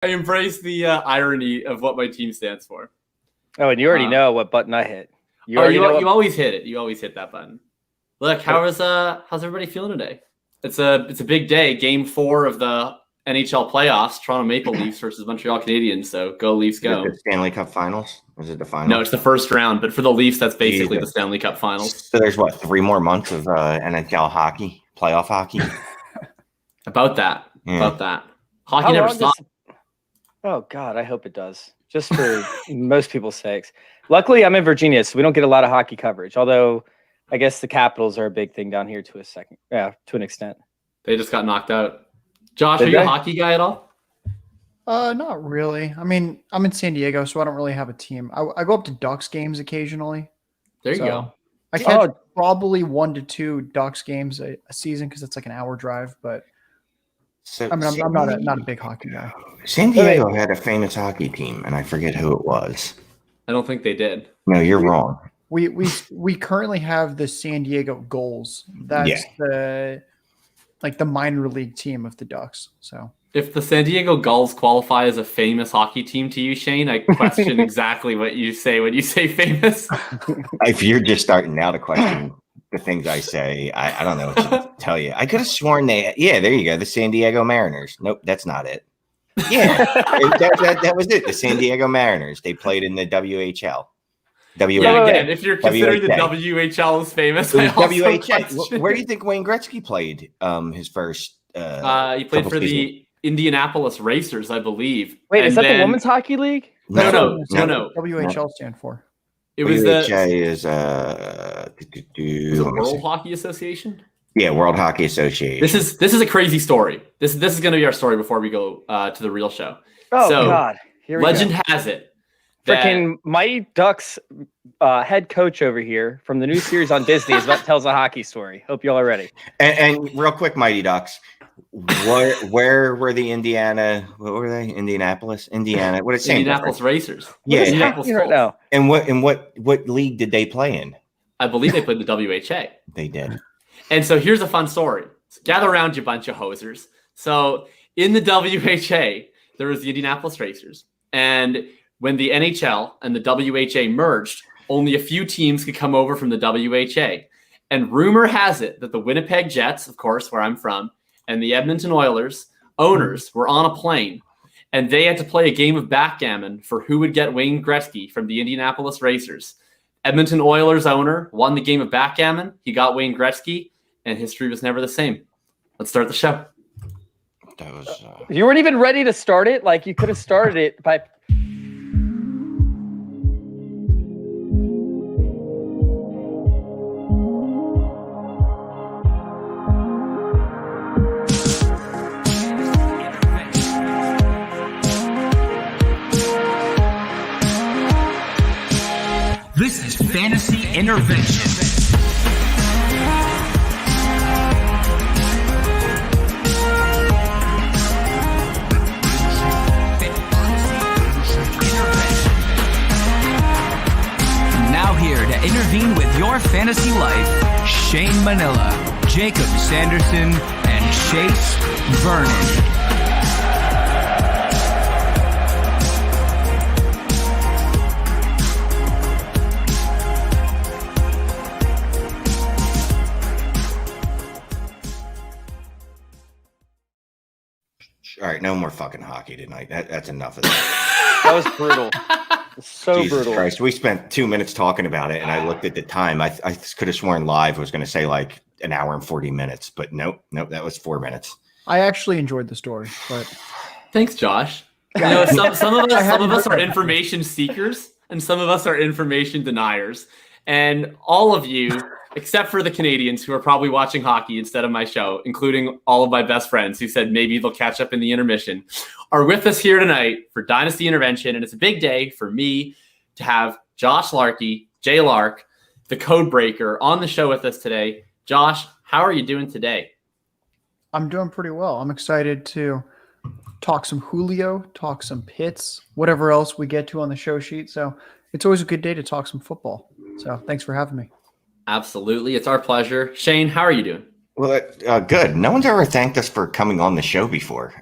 I embrace the irony of what my team stands for. Oh, and you already know what button I hit. You always hit it. You always hit that button. Look, how's everybody feeling today? It's a big day. Game 4 of the NHL playoffs. Toronto Maple Leafs versus Montreal Canadiens. So go Leafs, go! Is it the Stanley Cup Finals? Is it the final? No, it's the first round. But for the Leafs, that's basically the Stanley Cup Finals. So there's 3 more months of NHL hockey, playoff hockey. About that. Hockey never stops. Oh God, I hope it does. Just for most people's sakes. Luckily, I'm in Virginia, so we don't get a lot of hockey coverage. Although, I guess the Capitals are a big thing down here to an extent. They just got knocked out. Josh, are you a hockey guy at all? Not really. I mean, I'm in San Diego, so I don't really have a team. I go up to Ducks games occasionally. There you go. I catch probably 1 to 2 Ducks games a season because it's like an hour drive. But I'm not a big hockey guy. San Diego had a famous hockey team, and I forget who it was. I don't think they did. No, you're wrong. We currently have the San Diego Gulls. That's the minor league team of the Ducks. So if the San Diego Gulls qualify as a famous hockey team to you, Shane, I question exactly what you say when you say famous. If you're just starting now to question the things I say, I don't know what to tell you. I could have sworn there you go. The San Diego Mariners. Nope, that's not it. Yeah, that was it. The San Diego Mariners. They played in the WHL. Again, if you're considering the WHL is famous, WHL. Where do you think Wayne Gretzky played his first? He played for the Indianapolis Racers, I believe. Wait, is that the Women's Hockey League? No. WHL stand for? It was is World Hockey Association. Yeah, World Hockey Association. This is a crazy story. This is going to be our story before we go to the real show. Oh God! Here we legend go. has it. Freaking Mighty Ducks head coach over here from the new series on Disney tells a hockey story. Hope you all are ready. And real quick, Mighty Ducks, where were the Indiana? What were they? Indianapolis, Indiana. What is it? Indianapolis Racers. Yeah, Indianapolis right now. And what league did they play in? I believe they played the WHA. They did. And so here's a fun story. So gather around, you bunch of hosers. So in the WHA, there was the Indianapolis Racers, and when the NHL and the WHA merged, only a few teams could come over from the WHA. And rumor has it that the Winnipeg Jets, of course, where I'm from, and the Edmonton Oilers owners were on a plane, and they had to play a game of backgammon for who would get Wayne Gretzky from the Indianapolis Racers. Edmonton Oilers owner won the game of backgammon. He got Wayne Gretzky, and history was never the same. Let's start the show. That was. You weren't even ready to start it. Like you could have started it by. This is Fantasy Intervention. Now here to intervene with your fantasy life, Shane Manila, Jakob Sanderson, and Chase Vernon. All right, no more fucking hockey tonight. That's enough of that. That was brutal. So Jesus brutal. Christ, we spent 2 minutes talking about it, and I looked at the time. I could have sworn live was going to say like an hour and 40 minutes, but nope, that was 4 minutes. I actually enjoyed the story, but thanks, Josh. You know, some of us are information seekers, and some of us are information deniers, and all of you, except for the Canadians who are probably watching hockey instead of my show, including all of my best friends who said maybe they'll catch up in the intermission, are with us here tonight for Dynasty Intervention. And it's a big day for me to have Josh Larky, J Lark, the code breaker, on the show with us today. Josh, how are you doing today? I'm doing pretty well. I'm excited to talk some Julio, talk some Pitts, whatever else we get to on the show sheet. So it's always a good day to talk some football. So thanks for having me. Absolutely. It's our pleasure. Shane, how are you doing? Well, good. No one's ever thanked us for coming on the show before.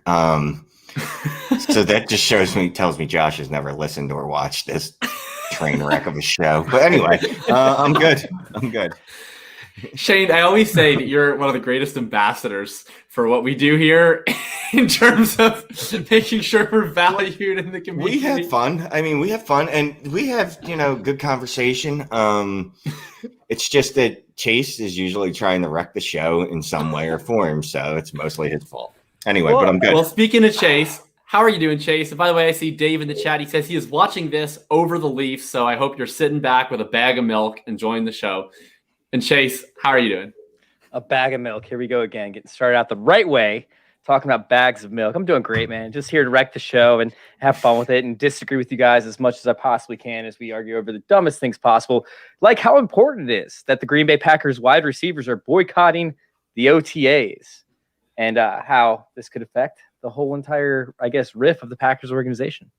So that just tells me Josh has never listened or watched this train wreck of a show. But anyway, I'm good. Shane, I always say that you're one of the greatest ambassadors for what we do here in terms of making sure we're valued in the community. We have fun. I mean, we have fun, and we have, good conversation. It's just that Chase is usually trying to wreck the show in some way or form, so it's mostly his fault. Anyway, but I'm good. Well, speaking of Chase, how are you doing, Chase? And by the way, I see Dave in the chat. He says he is watching this over the Leafs, so I hope you're sitting back with a bag of milk enjoying the show. And Chase, how are you doing? A bag of milk. Here we go again. Getting started out the right way. Talking about bags of milk. I'm doing great, man. Just here to wreck the show and have fun with it and disagree with you guys as much as I possibly can as we argue over the dumbest things possible. Like how important it is that the Green Bay Packers wide receivers are boycotting the OTAs and how this could affect the whole entire, riff of the Packers organization.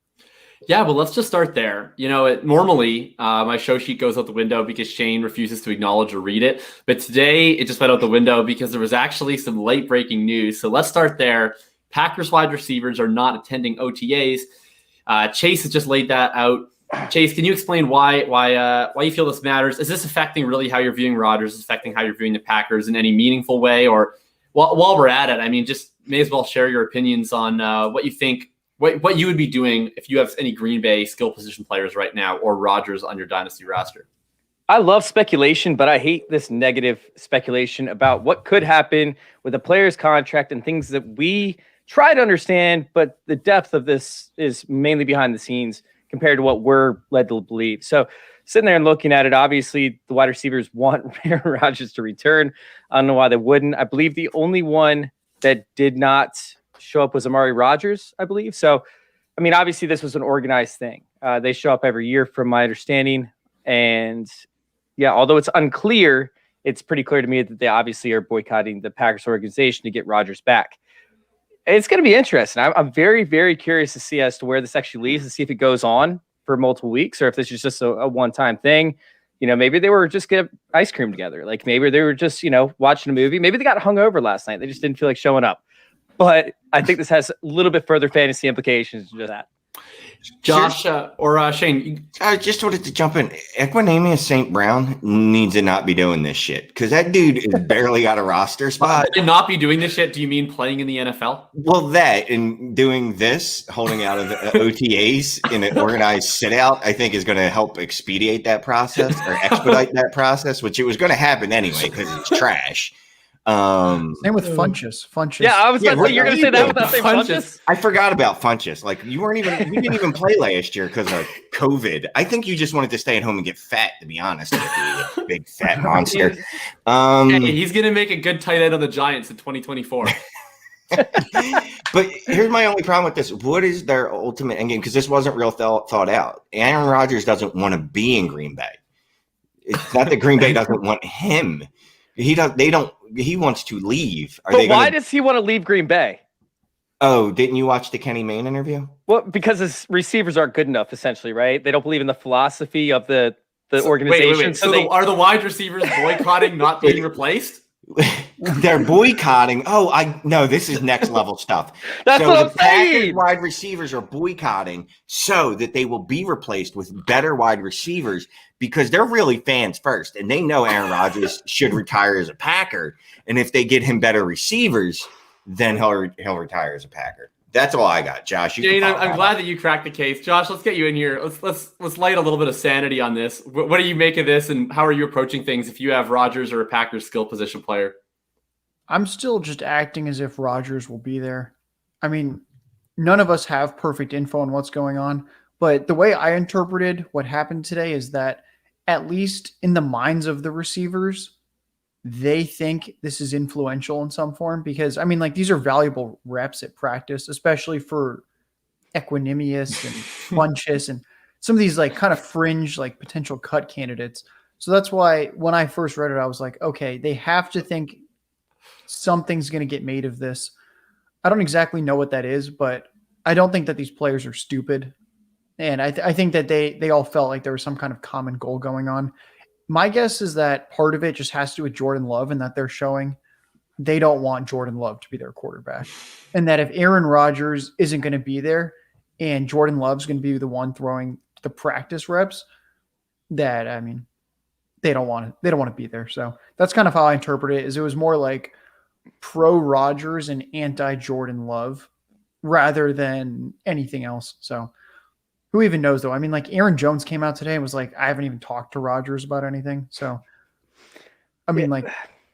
Yeah, well, let's just start there. Normally my show sheet goes out the window because Shane refuses to acknowledge or read it. But today it just went out the window because there was actually some late breaking news. So let's start there. Packers wide receivers are not attending OTAs. Chase has just laid that out. Chase, can you explain why you feel this matters? Is this affecting really how you're viewing Rodgers? Is it affecting how you're viewing the Packers in any meaningful way? Or while we're at it, I mean, just may as well share your opinions on what you think. What you would be doing if you have any Green Bay skill position players right now or Rodgers on your dynasty roster? I love speculation, but I hate this negative speculation about what could happen with a player's contract and things that we try to understand, but the depth of this is mainly behind the scenes compared to what we're led to believe. So sitting there and looking at it, obviously the wide receivers want Aaron Rodgers to return. I don't know why they wouldn't. I believe the only one that did not show up was Amari Rodgers, I believe. So, I mean, obviously this was an organized thing. They show up every year from my understanding. And yeah, although it's unclear, it's pretty clear to me that they obviously are boycotting the Packers organization to get Rodgers back. It's going to be interesting. I'm very, very curious to see as to where this actually leads and see if it goes on for multiple weeks or if this is just a one-time thing. Maybe they were just getting ice cream together. Like maybe they were just, watching a movie. Maybe they got hungover last night. They just didn't feel like showing up. But I think this has a little bit further fantasy implications than that. Josh or Shane? I just wanted to jump in. Equinemius St. Brown needs to not be doing this shit because that dude is barely got a roster spot. Not be doing this shit? Do you mean playing in the NFL? Well, that and doing this, holding out of the OTAs in an organized sit-out, I think is going to help expedite that process or expedite that process, which it was going to happen anyway because it's trash. Same with Funchess. Yeah, I was about to say you're going to say that without saying Funchess. I forgot about Funchess. Like you didn't even play last year because of COVID. I think you just wanted to stay at home and get fat, to be honest with you, big fat monster. Hey, he's going to make a good tight end of the Giants in 2024. But here's my only problem with this. What is their ultimate endgame? Because this wasn't real thought out. Aaron Rodgers doesn't want to be in Green Bay. It's not that Green Bay doesn't want him. He wants to leave. Why does he want to leave Green Bay? Oh, didn't you watch the Kenny Mayne interview? Well, because his receivers aren't good enough, essentially, right? They don't believe in the philosophy of the organization. Wait. So are the wide receivers boycotting not being replaced? They're boycotting. No, this is next level stuff. That's what I'm saying. Packers wide receivers are boycotting so that they will be replaced with better wide receivers because they're really fans first, and they know Aaron Rodgers should retire as a Packer, and if they get him better receivers, then he'll retire as a Packer. That's all I got, Josh. Jane, I'm glad that you cracked the case. Josh, let's get you in here. Let's light a little bit of sanity on this. What do you make of this, and how are you approaching things if you have Rodgers or a Packers skill position player? I'm still just acting as if Rodgers will be there. I mean, none of us have perfect info on what's going on, but the way I interpreted what happened today is that at least in the minds of the receivers, they think this is influential in some form because, I mean, like these are valuable reps at practice, especially for Equinemius and Funchess and some of these like kind of fringe, like potential cut candidates. So that's why when I first read it, I was like, okay, they have to think something's going to get made of this. I don't exactly know what that is, but I don't think that these players are stupid. And I think that they all felt like there was some kind of common goal going on. My guess is that part of it just has to do with Jordan Love and that they're showing they don't want Jordan Love to be their quarterback. And that if Aaron Rodgers isn't going to be there and Jordan Love's going to be the one throwing the practice reps, that, I mean, they don't want to be there. So that's kind of how I interpret it. Is it was more like pro Rodgers and anti Jordan Love rather than anything else. So who even knows though? I mean, like Aaron Jones came out today and was like, I haven't even talked to Rodgers about anything. So, I mean, like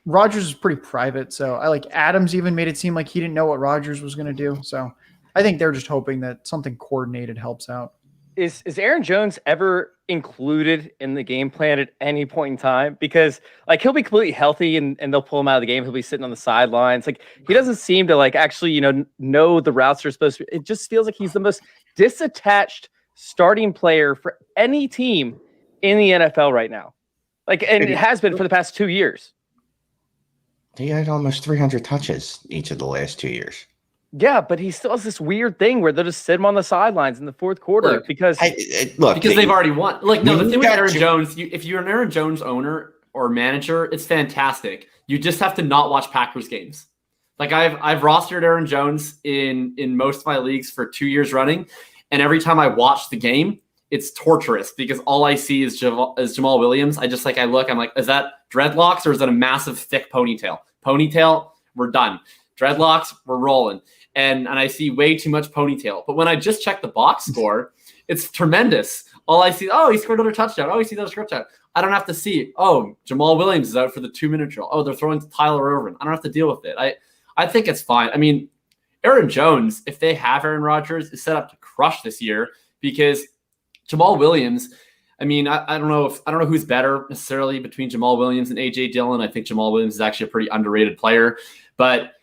Rodgers is pretty private. So I like Adams even made it seem like he didn't know what Rodgers was going to do. So I think they're just hoping that something coordinated helps out. Is Aaron Jones ever included in the game plan at any point in time? Because like he'll be completely healthy and they'll pull him out of the game. He'll be sitting on the sidelines. Like he doesn't seem to like actually, know the routes are supposed to be. It just feels like he's the most disattached starting player for any team in the NFL right now. Like, and it has been for the past 2 years. He had almost 300 touches each of the last 2 years. Yeah, but he still has this weird thing where they'll just sit him on the sidelines in the fourth quarter because they've already won. Like, no, the thing with Aaron Jones, if you're an Aaron Jones owner or manager, it's fantastic. You just have to not watch Packers games. Like I've rostered Aaron Jones in most of my leagues for 2 years running, and every time I watch the game, it's torturous because all I see is Jamal Williams. I look, I'm like, is that dreadlocks or is that a massive thick ponytail? Ponytail, we're done. Dreadlocks, we're rolling. And I see way too much ponytail. But when I just check the box score, it's tremendous. All I see, he scored another touchdown. Oh, he sees another touchdown. I don't have to see, Jamal Williams is out for the 2-minute drill. Oh, they're throwing to Tyler Ervin. I don't have to deal with it. I think it's fine. I mean, Aaron Jones, if they have Aaron Rodgers, is set up to crush this year because Jamal Williams, I mean, I don't know who's better necessarily between Jamal Williams and A.J. Dillon. I think Jamal Williams is actually a pretty underrated player. But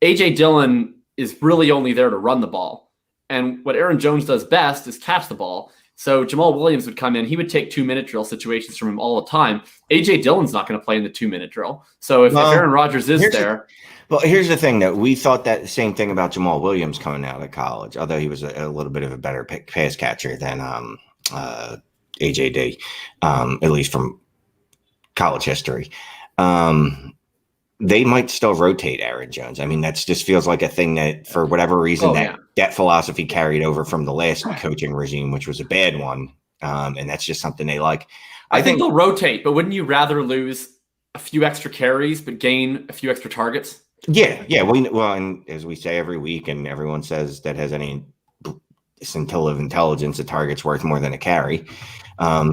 A.J. Dillon is really only there to run the ball. And what Aaron Jones does best is catch the ball. So Jamal Williams would come in. He would take 2-minute drill situations from him all the time. A.J. Dillon's not going to play in the 2-minute drill. So if Aaron Rodgers is there. Here's the thing, though. We thought that same thing about Jamal Williams coming out of college, although he was a little bit of a better pass catcher than AJD, at least from college history. They might still rotate Aaron Jones. I mean, that just feels like a thing that, for whatever reason, that philosophy carried over from the last coaching regime, which was a bad one. And that's just something they like. I think they'll rotate, but wouldn't you rather lose a few extra carries but gain a few extra targets? Yeah. And as we say every week, and everyone says that has any scintilla of intelligence, a target's worth more than a carry.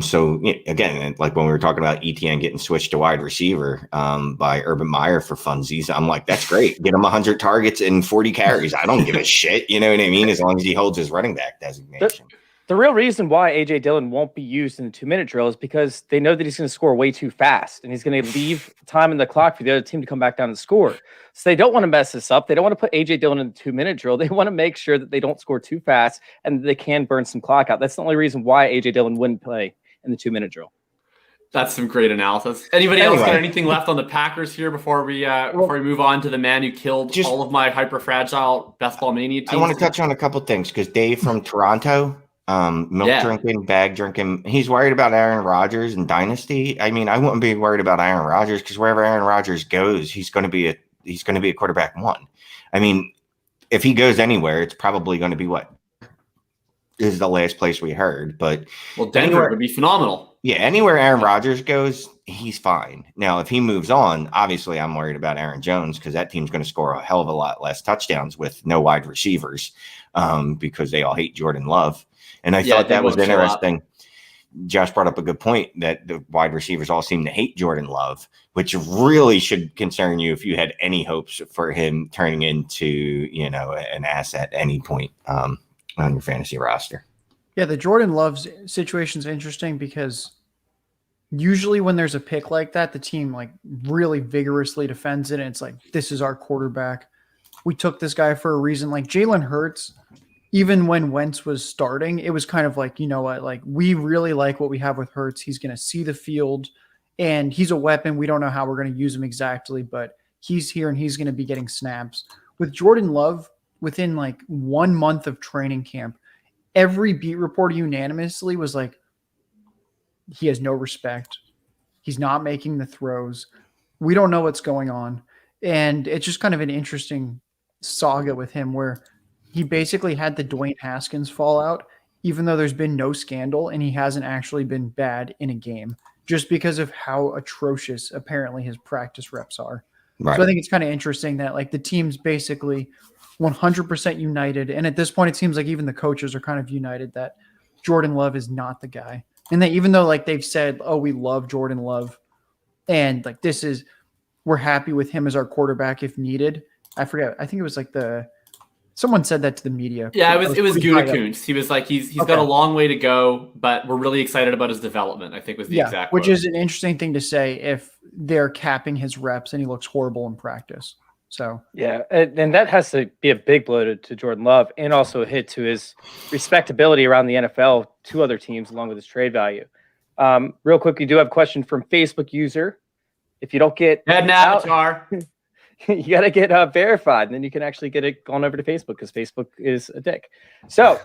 So again, like when we were talking about ETN getting switched to wide receiver by Urban Meyer for funsies, I'm like, that's great. Get him 100 targets and 40 carries. I don't give a shit. You know what I mean? As long as he holds his running back designation. The real reason why A.J. Dillon won't be used in the 2-minute drill is because they know that he's going to score way too fast, and he's going to leave time in the clock for the other team to come back down and score. So they don't want to mess this up. They don't want to put A.J. Dillon in the 2-minute drill. They want to make sure that they don't score too fast and they can burn some clock out. That's the only reason why A.J. Dillon wouldn't play in the 2-minute drill. That's some great analysis. Anybody else got anything left on the Packers here before we move on to the man who killed all of my hyper fragile best ball mania teams? I want to touch on a couple things because Dave from Toronto, drinking, bag drinking, he's worried about Aaron Rodgers and Dynasty. I mean, I wouldn't be worried about Aaron Rodgers because wherever Aaron Rodgers goes, he's going to be a quarterback one. I mean, if he goes anywhere, it's probably going to be this is the last place we heard. But Denver would be phenomenal. Yeah, anywhere Aaron Rodgers goes, he's fine. Now, if he moves on, obviously I'm worried about Aaron Jones because that team's going to score a hell of a lot less touchdowns with no wide receivers because they all hate Jordan Love. And I thought that was interesting. Josh brought up a good point that the wide receivers all seem to hate Jordan Love, which really should concern you if you had any hopes for him turning into, an asset at any point on your fantasy roster. Yeah, the Jordan Love situation is interesting because usually when there's a pick like that, the team really vigorously defends it. And it's like, this is our quarterback. We took this guy for a reason. Like Jalen Hurts, even when Wentz was starting, it was kind of like, you know what, we really like what we have with Hurts. He's going to see the field and he's a weapon. We don't know how we're going to use him exactly, but he's here and he's going to be getting snaps. With Jordan Love, within 1 month of training camp, every beat reporter unanimously was like, he has no respect. He's not making the throws. We don't know what's going on. And it's just kind of an interesting saga with him where he basically had the Dwayne Haskins fallout, even though there's been no scandal and he hasn't actually been bad in a game just because of how atrocious apparently his practice reps are. Right. So I think it's kind of interesting that like the team's basically 100% united. And at this point, it seems like even the coaches are kind of united that Jordan Love is not the guy. And that even though like they've said, oh, we love Jordan Love and like we're happy with him as our quarterback if needed. I forget. I think it was like someone said that to the media. Yeah, it was Gutekunst. He was like, he's got a long way to go, but we're really excited about his development, I think was the exact which quote. is an interesting thing to say if they're capping his reps and he looks horrible in practice. So yeah, and that has to be a big blow to Jordan Love and also a hit to his respectability around the NFL to other teams along with his trade value. Real quick, we do have a question from Facebook user. If you don't get Head avatar. You got to get verified, and then you can actually get it gone over to Facebook because Facebook is a dick. So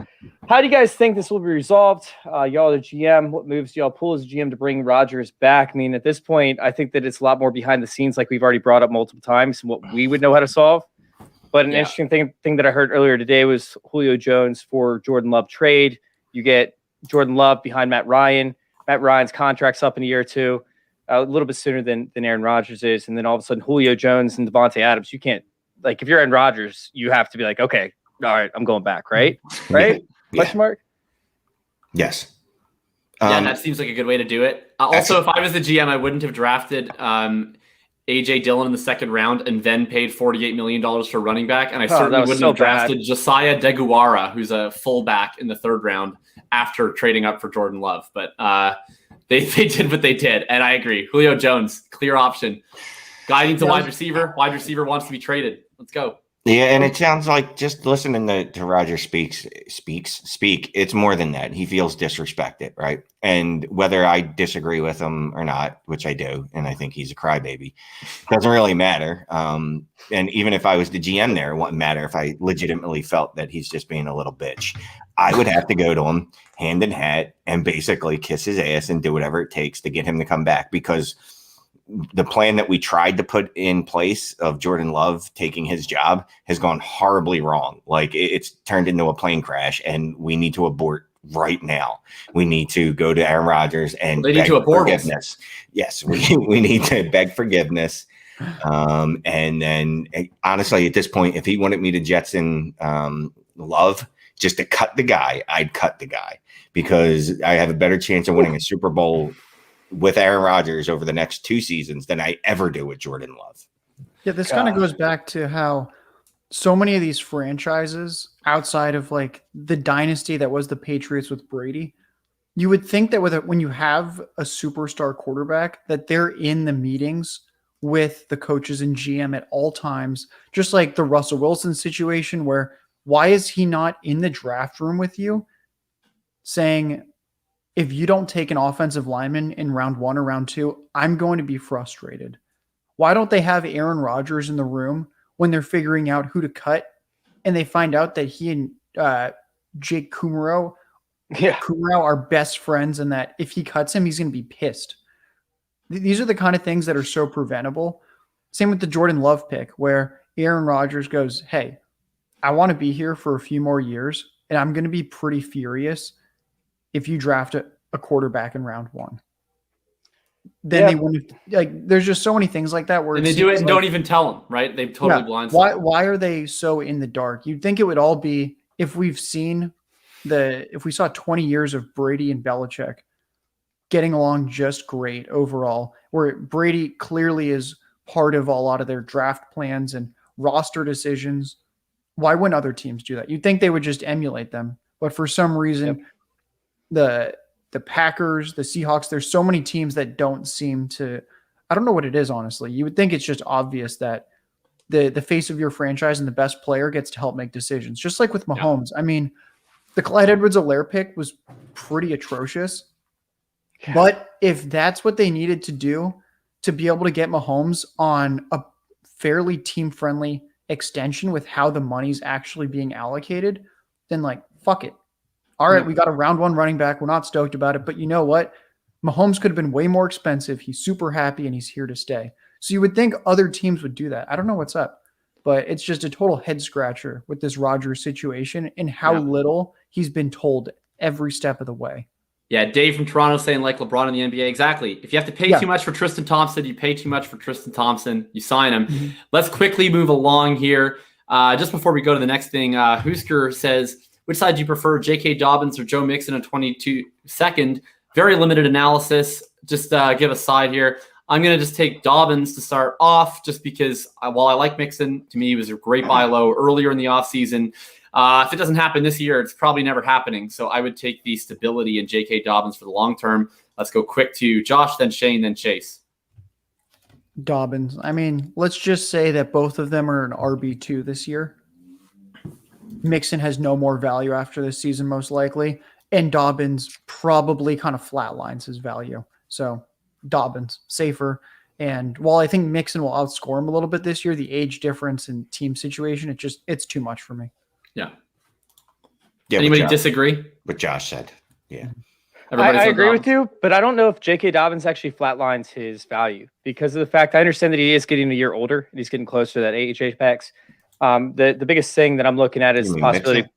how do you guys think this will be resolved? Y'all are the GM. What moves do y'all pull as GM to bring Rodgers back? I mean, at this point, I think that it's a lot more behind the scenes, like we've already brought up multiple times, and what we would know how to solve. But an interesting thing that I heard earlier today was Julio Jones for Jordan Love trade. You get Jordan Love behind Matt Ryan. Matt Ryan's contract's up in a year or two. A little bit sooner than Aaron Rodgers is. And then all of a sudden, Julio Jones and Devontae Adams, you can't, like, if you're Aaron Rodgers, you have to be like, okay, all right, I'm going back, right? Right? Yeah. Question mark? Yes. Yeah, that seems like a good way to do it. Also, if I was the GM, I wouldn't have drafted A.J. Dillon in the second round and then paid $48 million for running back. And I certainly wouldn't have drafted Josiah Deguara, who's a fullback in the third round after trading up for Jordan Love. But They did what they did, and I agree. Julio Jones, clear option. Guy needs a wide receiver. Wide receiver wants to be traded. Let's go. Yeah, and it sounds like just listening to Roger speak. It's more than that. He feels disrespected, right? And whether I disagree with him or not, which I do, and I think he's a crybaby, doesn't really matter. And even if I was the GM there, it wouldn't matter if I legitimately felt that he's just being a little bitch. I would have to go to him hand in hat and basically kiss his ass and do whatever it takes to get him to come back, because the plan that we tried to put in place of Jordan Love taking his job has gone horribly wrong. Like it's turned into a plane crash, and we need to abort right now. We need to go to Aaron Rodgers and beg forgiveness. Yes, we need to beg forgiveness. And then honestly, at this point, if he wanted me to Jetson Love just to cut the guy, I'd cut the guy, because I have a better chance of winning a Super Bowl with Aaron Rodgers over the next 2 seasons than I ever do with Jordan Love. Yeah, this kind of goes back to how so many of these franchises outside of like the dynasty that was the Patriots with Brady, you would think that when you have a superstar quarterback, that they're in the meetings with the coaches and GM at all times, just like the Russell Wilson situation, where why is he not in the draft room with you saying, if you don't take an offensive lineman in round 1 or round 2, I'm going to be frustrated. Why don't they have Aaron Rodgers in the room when they're figuring out who to cut, and they find out that he and Jake Kumaro are best friends, and that if he cuts him, he's going to be pissed. These are the kind of things that are so preventable. Same with the Jordan Love pick, where Aaron Rodgers goes, hey, I want to be here for a few more years, and I'm going to be pretty furious if you draft a quarterback in round 1. Then they wouldn't, like, there's just so many things like that where and they do it and don't even tell them, right? They've totally blindsided. Why are they so in the dark? You'd think it would all be if we saw 20 years of Brady and Belichick getting along just great overall, where Brady clearly is part of a lot of their draft plans and roster decisions. Why wouldn't other teams do that? You'd think they would just emulate them, but for some reason, the Packers, the Seahawks, there's so many teams that don't seem to, I don't know what it is, honestly. You would think it's just obvious that the face of your franchise and the best player gets to help make decisions. Just like with Mahomes. I mean, the Clyde Edwards-Helaire pick was pretty atrocious. Yeah. But if that's what they needed to do to be able to get Mahomes on a fairly team-friendly extension with how the money's actually being allocated, then like, fuck it. All right, we got a round 1 running back. We're not stoked about it, but you know what? Mahomes could have been way more expensive. He's super happy, and he's here to stay. So you would think other teams would do that. I don't know what's up, but it's just a total head scratcher with this Rodgers situation and how little he's been told every step of the way. Yeah, Dave from Toronto saying like LeBron in the NBA. Exactly. If you have to pay too much for Tristan Thompson, you pay too much for Tristan Thompson. You sign him. Mm-hmm. Let's quickly move along here. Just before we go to the next thing, Husker says, which side do you prefer, J.K. Dobbins or Joe Mixon in 22-second? Very limited analysis. Just give a side here. I'm going to just take Dobbins to start off just because while I like Mixon, to me, he was a great buy low earlier in the offseason. If it doesn't happen this year, it's probably never happening. So I would take the stability in J.K. Dobbins for the long term. Let's go quick to Josh, then Shane, then Chase. Dobbins. I mean, let's just say that both of them are an RB2 this year. Mixon has no more value after this season, most likely. And Dobbins probably kind of flatlines his value. So Dobbins, safer. And while I think Mixon will outscore him a little bit this year, the age difference and team situation, it's too much for me. Yeah. Anybody disagree? What Josh said. Yeah. I agree with you, but I don't know if J.K. Dobbins actually flatlines his value because of the fact I understand that he is getting a year older and he's getting closer to that age apex. The biggest thing that I'm looking at is the possibility. Mixon?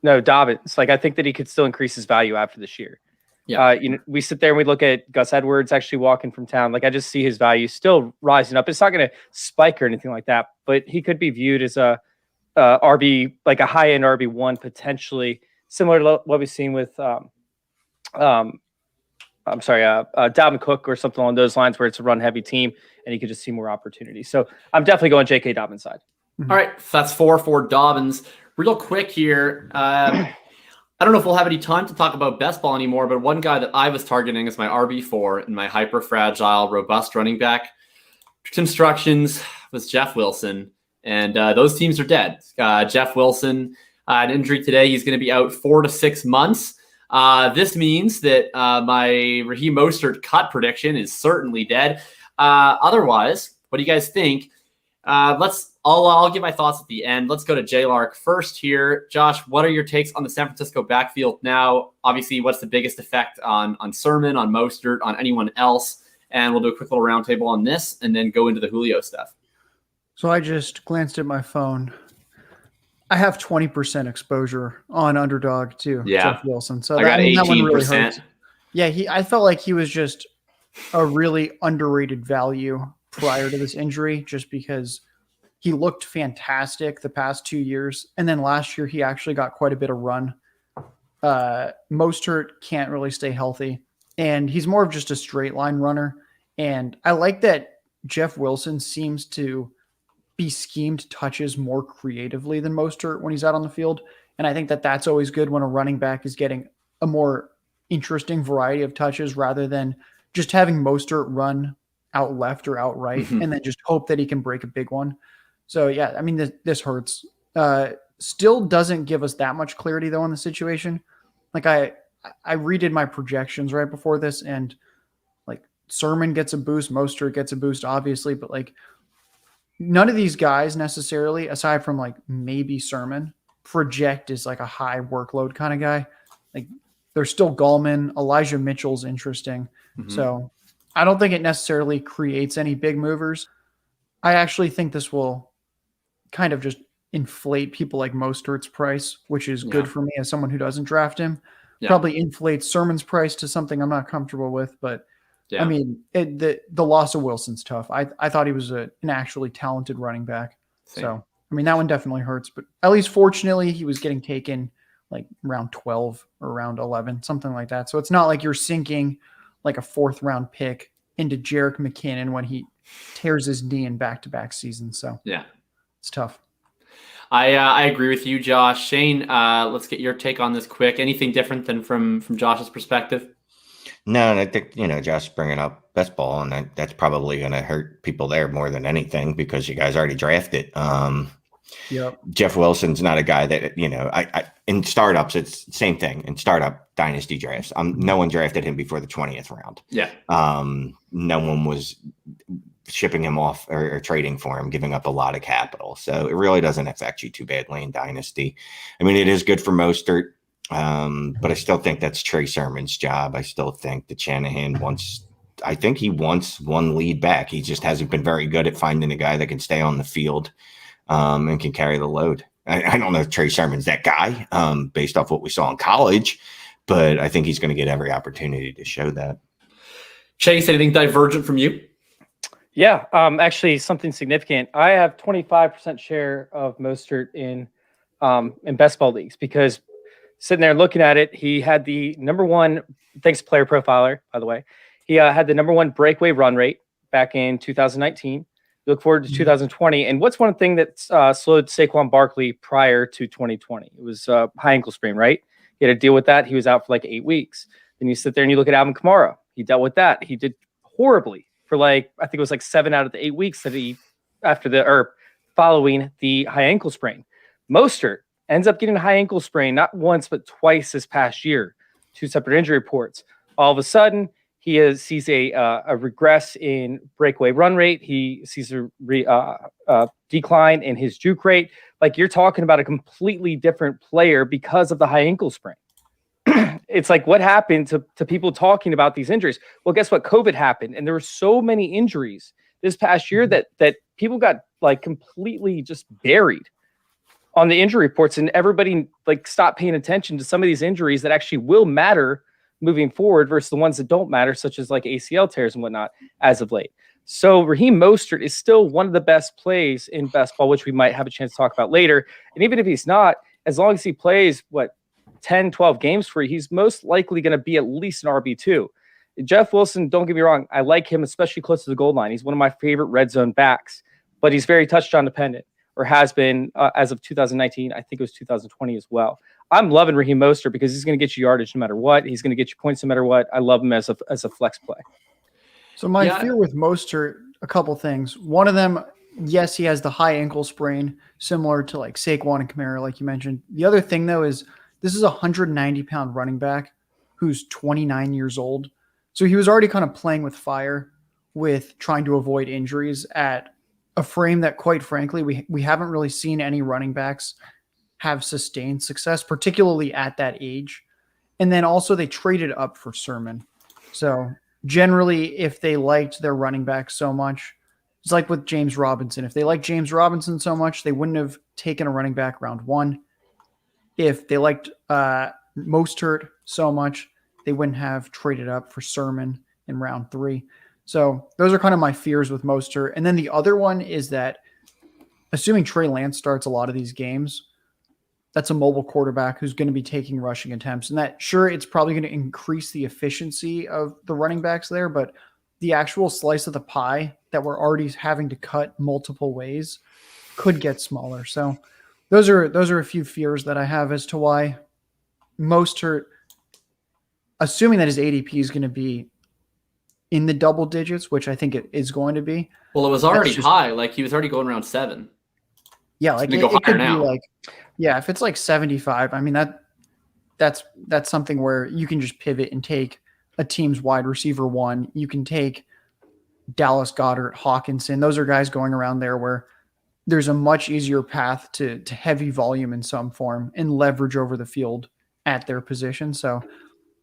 No, Dobbins. Like I think that he could still increase his value after this year. Yeah. We sit there and we look at Gus Edwards actually walking from town. Like I just see his value still rising up. It's not going to spike or anything like that, but he could be viewed as a RB, like a high end RB1, potentially similar to what we've seen with Dalvin Cook or something along those lines, where it's a run heavy team and you could just see more opportunity. So I'm definitely going J.K. Dobbins side. All right, so that's 4 for Dobbins. Real quick here. I don't know if we'll have any time to talk about best ball anymore, but one guy that I was targeting is my RB4 and my hyper fragile, robust running back. Instructions was Jeff Wilson, and those teams are dead. Jeff Wilson, an injury today. He's going to be out 4 to 6 months. This means that my Raheem Mostert cut prediction is certainly dead. Otherwise, what do you guys think? I'll give my thoughts at the end. Let's go to J-Lark first here. Josh, what are your takes on the San Francisco backfield now? Obviously, what's the biggest effect on Sermon, on Mostert, on anyone else? And we'll do a quick little roundtable on this and then go into the Julio stuff. So I just glanced at my phone. I have 20% exposure on underdog to Jeff Wilson. So I got 18%. That one really hurts. Yeah, I felt like he was just a really underrated value prior to this injury, just because he looked fantastic the past 2 years. And then last year, he actually got quite a bit of run. Mostert can't really stay healthy. And he's more of just a straight line runner. And I like that Jeff Wilson seems to be schemed touches more creatively than Mostert when he's out on the field. And I think that that's always good when a running back is getting a more interesting variety of touches rather than just having Mostert run out left or out right and then just hope that he can break a big one. So, yeah, I mean, this hurts. Still doesn't give us that much clarity, though, on the situation. Like, I redid my projections right before this, and, like, Sermon gets a boost, Mostert gets a boost, obviously, but, like, none of these guys necessarily, aside from, like, maybe Sermon, project as, like, a high workload kind of guy. Like, there's still Gallman. Elijah Mitchell's interesting. So I don't think it necessarily creates any big movers. I actually think this will kind of just inflate people like Mostert's price, which is good for me as someone who doesn't draft him. Probably inflates Sermon's price to something I'm not comfortable with. But, I mean, the loss of Wilson's tough. I thought he was an actually talented running back. Same. So, I mean, that one definitely hurts. But at least fortunately, he was getting taken like round 12 or round 11, something like that. So it's not like you're sinking like a 4th round pick into Jerick McKinnon when he tears his knee in back-to-back seasons. So it's tough. I agree with you, Josh. Shane, let's get your take on this quick. Anything different than from Josh's perspective? No, and I think, Josh is bringing up best ball, and that's probably going to hurt people there more than anything because you guys already drafted. Jeff Wilson's not a guy that, I in startups, it's the same thing. In startup dynasty drafts, no one drafted him before the 20th round. No one was shipping him off or trading for him, giving up a lot of capital. So it really doesn't affect you too badly in dynasty. I mean, it is good for Mostert, but I still think that's Trey Sermon's job. I still think that Shanahan wants I think he wants one lead back. He just hasn't been very good at finding a guy that can stay on the field and can carry the load. I don't know if Trey Sermon's that guy based off what we saw in college, but I think he's going to get every opportunity to show that. Chase, anything divergent from you? Yeah, actually something significant. I have 25% share of Mostert in best ball leagues because sitting there looking at it, he had the number one, thanks to Player Profiler, by the way, he had the number one breakaway run rate back in 2019. Look forward to 2020. And what's one thing that slowed Saquon Barkley prior to 2020? It was high ankle sprain, right? He had to deal with that. He was out for like 8 weeks. Then you sit there and you look at Alvin Kamara. He dealt with that. He did horribly for I think it was 7 out of the 8 weeks that he following the high ankle sprain. Mostert ends up getting a high ankle sprain not once but twice this past year. 2 separate injury reports. All of a sudden, he sees a regress in breakaway run rate. He sees a decline in his juke rate. Like, you're talking about a completely different player because of the high ankle sprain. It's like, what happened to people talking about these injuries? Well, guess what? COVID happened, and there were so many injuries this past year that people got completely just buried on the injury reports, and everybody stopped paying attention to some of these injuries that actually will matter moving forward versus the ones that don't matter, such as ACL tears and whatnot as of late. So Raheem Mostert is still one of the best plays in best ball, which we might have a chance to talk about later. And even if he's not, as long as he plays 10, 12 games for you, he's most likely going to be at least an RB2. Jeff Wilson, don't get me wrong, I like him, especially close to the goal line. He's one of my favorite red zone backs, but he's very touchdown dependent, or has been as of 2019. I think it was 2020 as well. I'm loving Raheem Mostert because he's going to get you yardage no matter what. He's going to get you points no matter what. I love him as a flex play. So my fear with Mostert, a couple things. One of them, yes, he has the high ankle sprain, similar to Saquon and Kamara, like you mentioned. The other thing, though, is this is a 190-pound running back who's 29 years old. So he was already kind of playing with fire with trying to avoid injuries at a frame that, quite frankly, we haven't really seen any running backs have sustained success, particularly at that age. And then also they traded up for Sermon. So generally, if they liked their running back so much, it's like with James Robinson. If they liked James Robinson so much, they wouldn't have taken a running back round 1. If they liked Mostert so much, they wouldn't have traded up for Sermon in round 3. So those are kind of my fears with Mostert. And then the other one is that, assuming Trey Lance starts a lot of these games, that's a mobile quarterback who's going to be taking rushing attempts. And that, sure, it's probably going to increase the efficiency of the running backs there, but the actual slice of the pie that we're already having to cut multiple ways could get smaller. So those are a few fears that I have as to why Mostert, assuming that his ADP is going to be in the double digits, which I think it is going to be. Well, it was already high. He was already going around 7. Yeah, it could be if it's 75, I mean that's something where you can just pivot and take a team's wide receiver 1. You can take Dallas Goedert, Hawkinson. Those are guys going around there where there's a much easier path to heavy volume in some form and leverage over the field at their position. So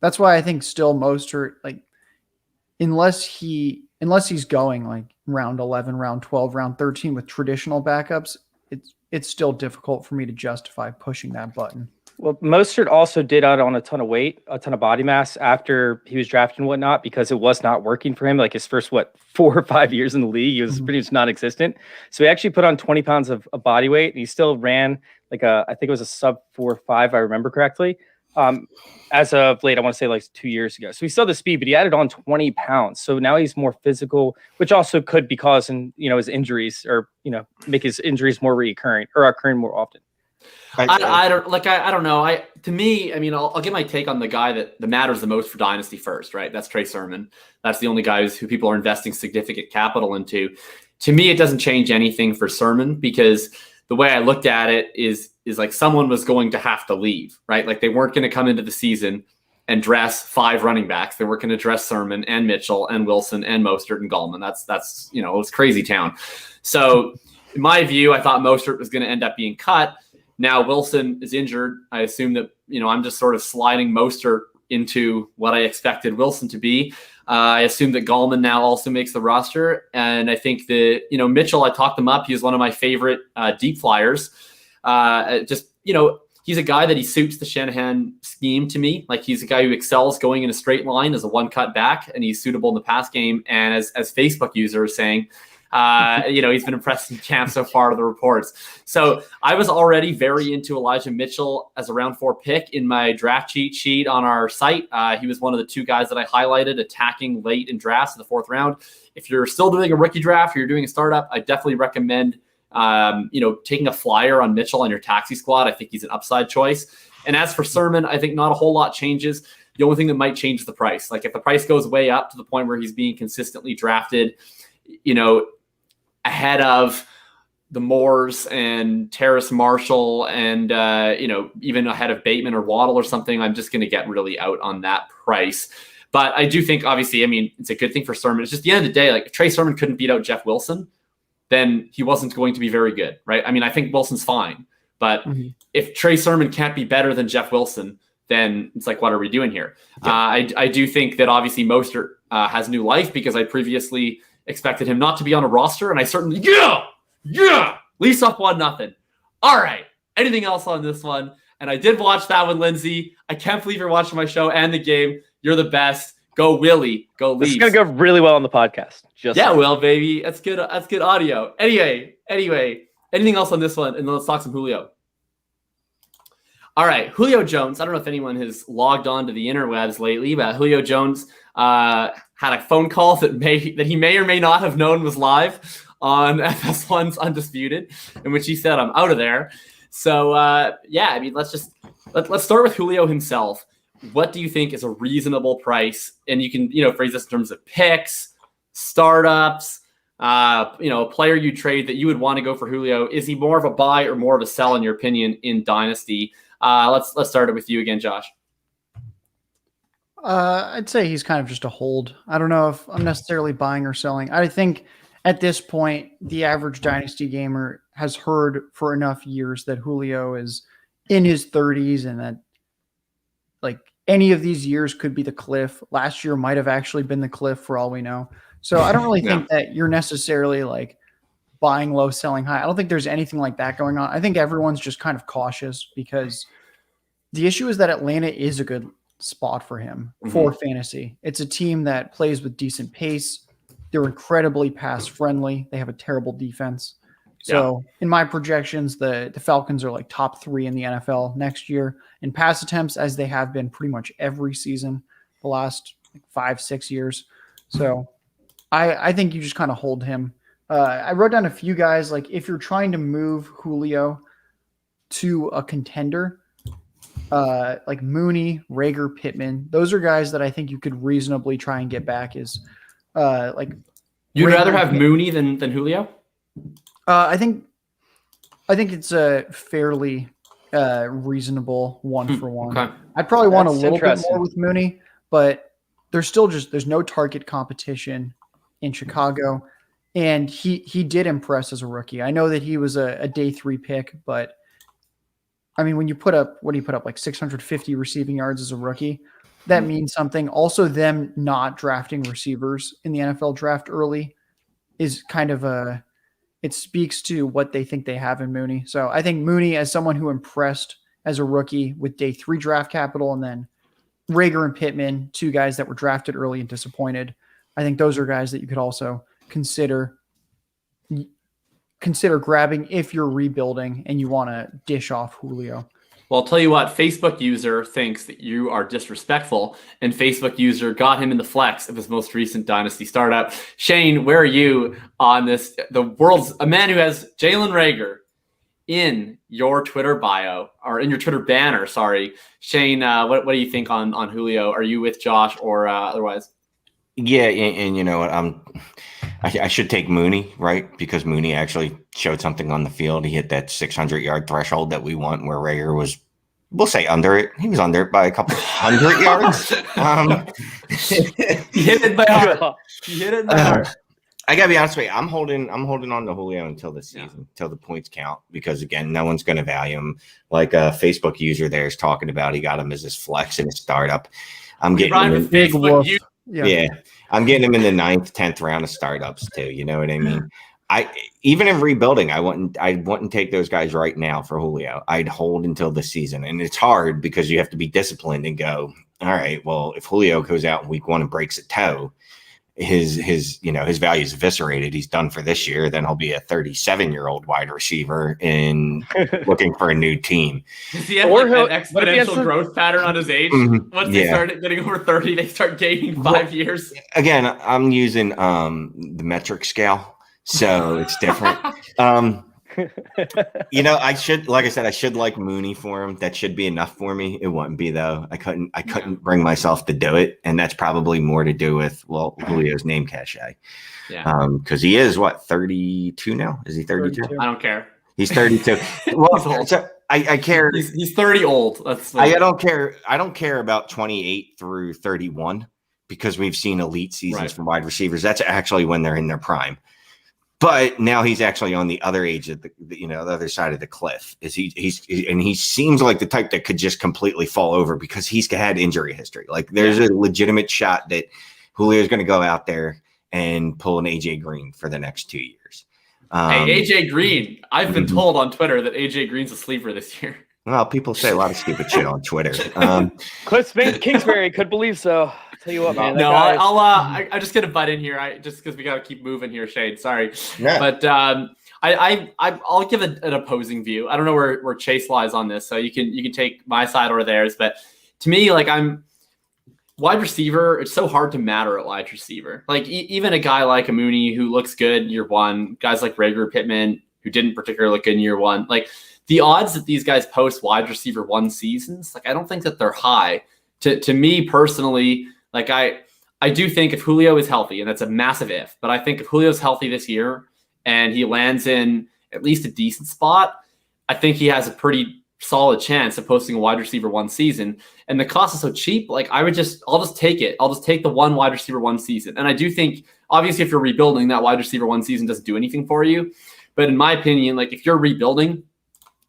that's why I think still Mostert, unless he's going round 11, round 12, round 13 with traditional backups, it's still difficult for me to justify pushing that button. Well, Mostert also did out on a ton of weight, a ton of body mass after he was drafted and whatnot, because it was not working for him. His first, 4 or 5 years in the league, he was pretty much non-existent. So he actually put on 20 pounds of body weight, and he still ran I think it was a sub 4.5, I remember correctly. As of late, I want to say 2 years ago. So he still had the speed, but he added on 20 pounds. So now he's more physical, which also could be causing, his injuries, or, make his injuries more reoccurring or occurring more often. I don't know. To me, I'll give my take on the guy that matters the most for Dynasty first, right? That's Trey Sermon. That's the only guy who people are investing significant capital into. To me, it doesn't change anything for Sermon, because the way I looked at it is someone was going to have to leave, right? They weren't going to come into the season and dress 5 running backs. They weren't going to dress Sermon and Mitchell and Wilson and Mostert and Gallman. That's it was crazy town. So in my view, I thought Mostert was going to end up being cut. Now Wilson is injured. I assume that, I'm just sort of sliding Mostert into what I expected Wilson to be. I assume that Gallman now also makes the roster. And I think that, Mitchell, I talked him up. He was one of my favorite deep flyers. He's a guy that he suits the Shanahan scheme to me. Like, he's a guy who excels going in a straight line as a one cut back, and he's suitable in the pass game. And as Facebook user is saying, he's been impressed in camp so far to the reports. So I was already very into Elijah Mitchell as a round 4 pick in my draft cheat sheet on our site. He was one of the 2 guys that I highlighted attacking late in drafts in the 4th round. If you're still doing a rookie draft or you're doing a startup, I definitely recommend taking a flyer on Mitchell on your taxi squad. I think he's an upside choice. And as for Sermon, I think not a whole lot changes. The only thing that might change is the price. Like, if the price goes way up to the point where he's being consistently drafted, ahead of the Moores and Terrace Marshall and, even ahead of Bateman or Waddle or something, I'm just going to get really out on that price. But I do think, obviously, it's a good thing for Sermon. It's just, at the end of the day, like, if Trey Sermon couldn't beat out Jeff Wilson, then he wasn't going to be very good, right? I think Wilson's fine. But if Trey Sermon can't be better than Jeff Wilson, then it's like, what are we doing here? Yeah. I do think that, obviously, Mostert has new life, because I previously expected him not to be on a roster, and I certainly, Leafs up 1-0. All right. Anything else on this one? And I did watch that one, Lindsay. I can't believe you're watching my show and the game. You're the best. Go Willie. Go Leafs. This is going to go really well on the podcast. Will, baby. That's good. That's good audio. Anyway, anything else on this one? And then let's talk some Julio. All right. Julio Jones. I don't know if anyone has logged on to the interwebs lately, but Julio Jones had a phone call that he may or may not have known was live on FS1's Undisputed, in which he said, "I'm out of there." So let's start with Julio himself. What do you think is a reasonable price? And you can, phrase this in terms of picks, startups, a player you trade that you would want to go for Julio. Is he more of a buy or more of a sell, in your opinion, in Dynasty? Let's start it with you again, Josh. I'd say he's kind of just a hold. I don't know if I'm necessarily buying or selling. I think at this point, the average Dynasty gamer has heard for enough years that Julio is in his 30s, and that, like, any of these years could be the cliff. Last year might have actually been the cliff for all we know. So I don't really think that you're necessarily like buying low, selling high. I don't think there's anything like that going on. I think everyone's just kind of cautious, because the issue is that Atlanta is a good spot for him for fantasy. It's a team that plays with decent pace. They're incredibly pass friendly. They have a terrible defense. So in my projections, the Falcons are like top 3 in the NFL next year in pass attempts, as they have been pretty much every season the last 5-6 years. So I think you just kind of hold him. I wrote down a few guys, like, if you're trying to move Julio to a contender, like Mooney, Rager, Pittman, those are guys that I think you could reasonably try and get back. You'd rather have Mooney than Julio? I think it's a fairly reasonable 1-for-1. Okay. I'd probably want a little bit more with Mooney, but there's no target competition in Chicago, and he did impress as a rookie. I know that he was a day 3 pick, but when you put up, like 650 receiving yards as a rookie, that means something. Also, them not drafting receivers in the NFL draft early is kind of it speaks to what they think they have in Mooney. So I think Mooney, as someone who impressed as a rookie with day 3 draft capital, and then Rager and Pittman, 2 guys that were drafted early and disappointed, I think those are guys that you could also consider grabbing if you're rebuilding and you want to dish off Julio. Well, I'll tell you what, Facebook user thinks that you are disrespectful, and Facebook user got him in the flex of his most recent Dynasty startup. Shane, where are you on this? A man who has Jalen Rager in your Twitter bio, or in your Twitter banner, sorry. Shane, what do you think on Julio? Are you with Josh or otherwise? Yeah, and you know what, I should take Mooney, right? Because Mooney actually showed something on the field. He hit that 600-yard threshold that we want, where Rager was, we'll say, under it. He was under it by a couple hundred yards. He hit it by heart. I gotta be honest with you. I'm holding on to Julio until the season, till the points count, because again, no one's going to value him. Like a Facebook user there is talking about, he got him as his flex in his startup. I'm getting him in, Big wolf. yeah, I'm getting him in the 9th, 10th round of startups too. You know what I mean? Even in rebuilding, I wouldn't take those guys right now for Julio. I'd hold until the season, and it's hard because you have to be disciplined and go, all right, well, if Julio goes out in week 1 and breaks a toe, his value is eviscerated. He's done for this year. Then he'll be a 37-year-old wide receiver and looking for a new team. Does he have like an exponential growth pattern on his age? Once they start getting over 30, they start gaining 5 years. Again, I'm using the metric scale, so it's different. I should like Mooney for him. That should be enough for me. It wouldn't be though. I couldn't bring myself to do it, and that's probably more to do with Julio's name cachet. Yeah. Because he is 32 now. Is he 32? I don't care. He's 32. Well, so I care. He's 30 old. I don't care. I don't care about 28 through 31 because we've seen elite seasons from wide receivers. That's actually when they're in their prime. But now he's actually on the other age of the other side of the cliff. He seems like the type that could just completely fall over because he's had injury history. Like there's a legitimate shot that Julio's going to go out there and pull an AJ Green for the next 2 years. Hey, AJ Green. I've been told on Twitter that AJ Green's a sleeper this year. Well, people say a lot of stupid shit on Twitter. Cliff Kingsbury could believe so. Tell you what, man. No, I'm just gonna butt in here. Just because we got to keep moving here, Shade. Sorry, but I'll give an opposing view. I don't know where Chase lies on this, so you can take my side or theirs. But to me, like I'm wide receiver. It's so hard to matter at wide receiver. Like even a guy like a Mooney who looks good year 1, guys like Rager Pittman who didn't particularly look good in year 1, like. The odds that these guys post wide receiver 1 seasons, like I don't think that they're high. To me personally, like I do think if Julio is healthy, and that's a massive if, but I think if Julio's healthy this year and he lands in at least a decent spot, I think he has a pretty solid chance of posting a wide receiver 1 season. And the cost is so cheap, like I'll just take it. I'll just take the 1 wide receiver 1 season. And I do think, obviously, if you're rebuilding, that wide receiver 1 season doesn't do anything for you. But in my opinion, like if you're rebuilding,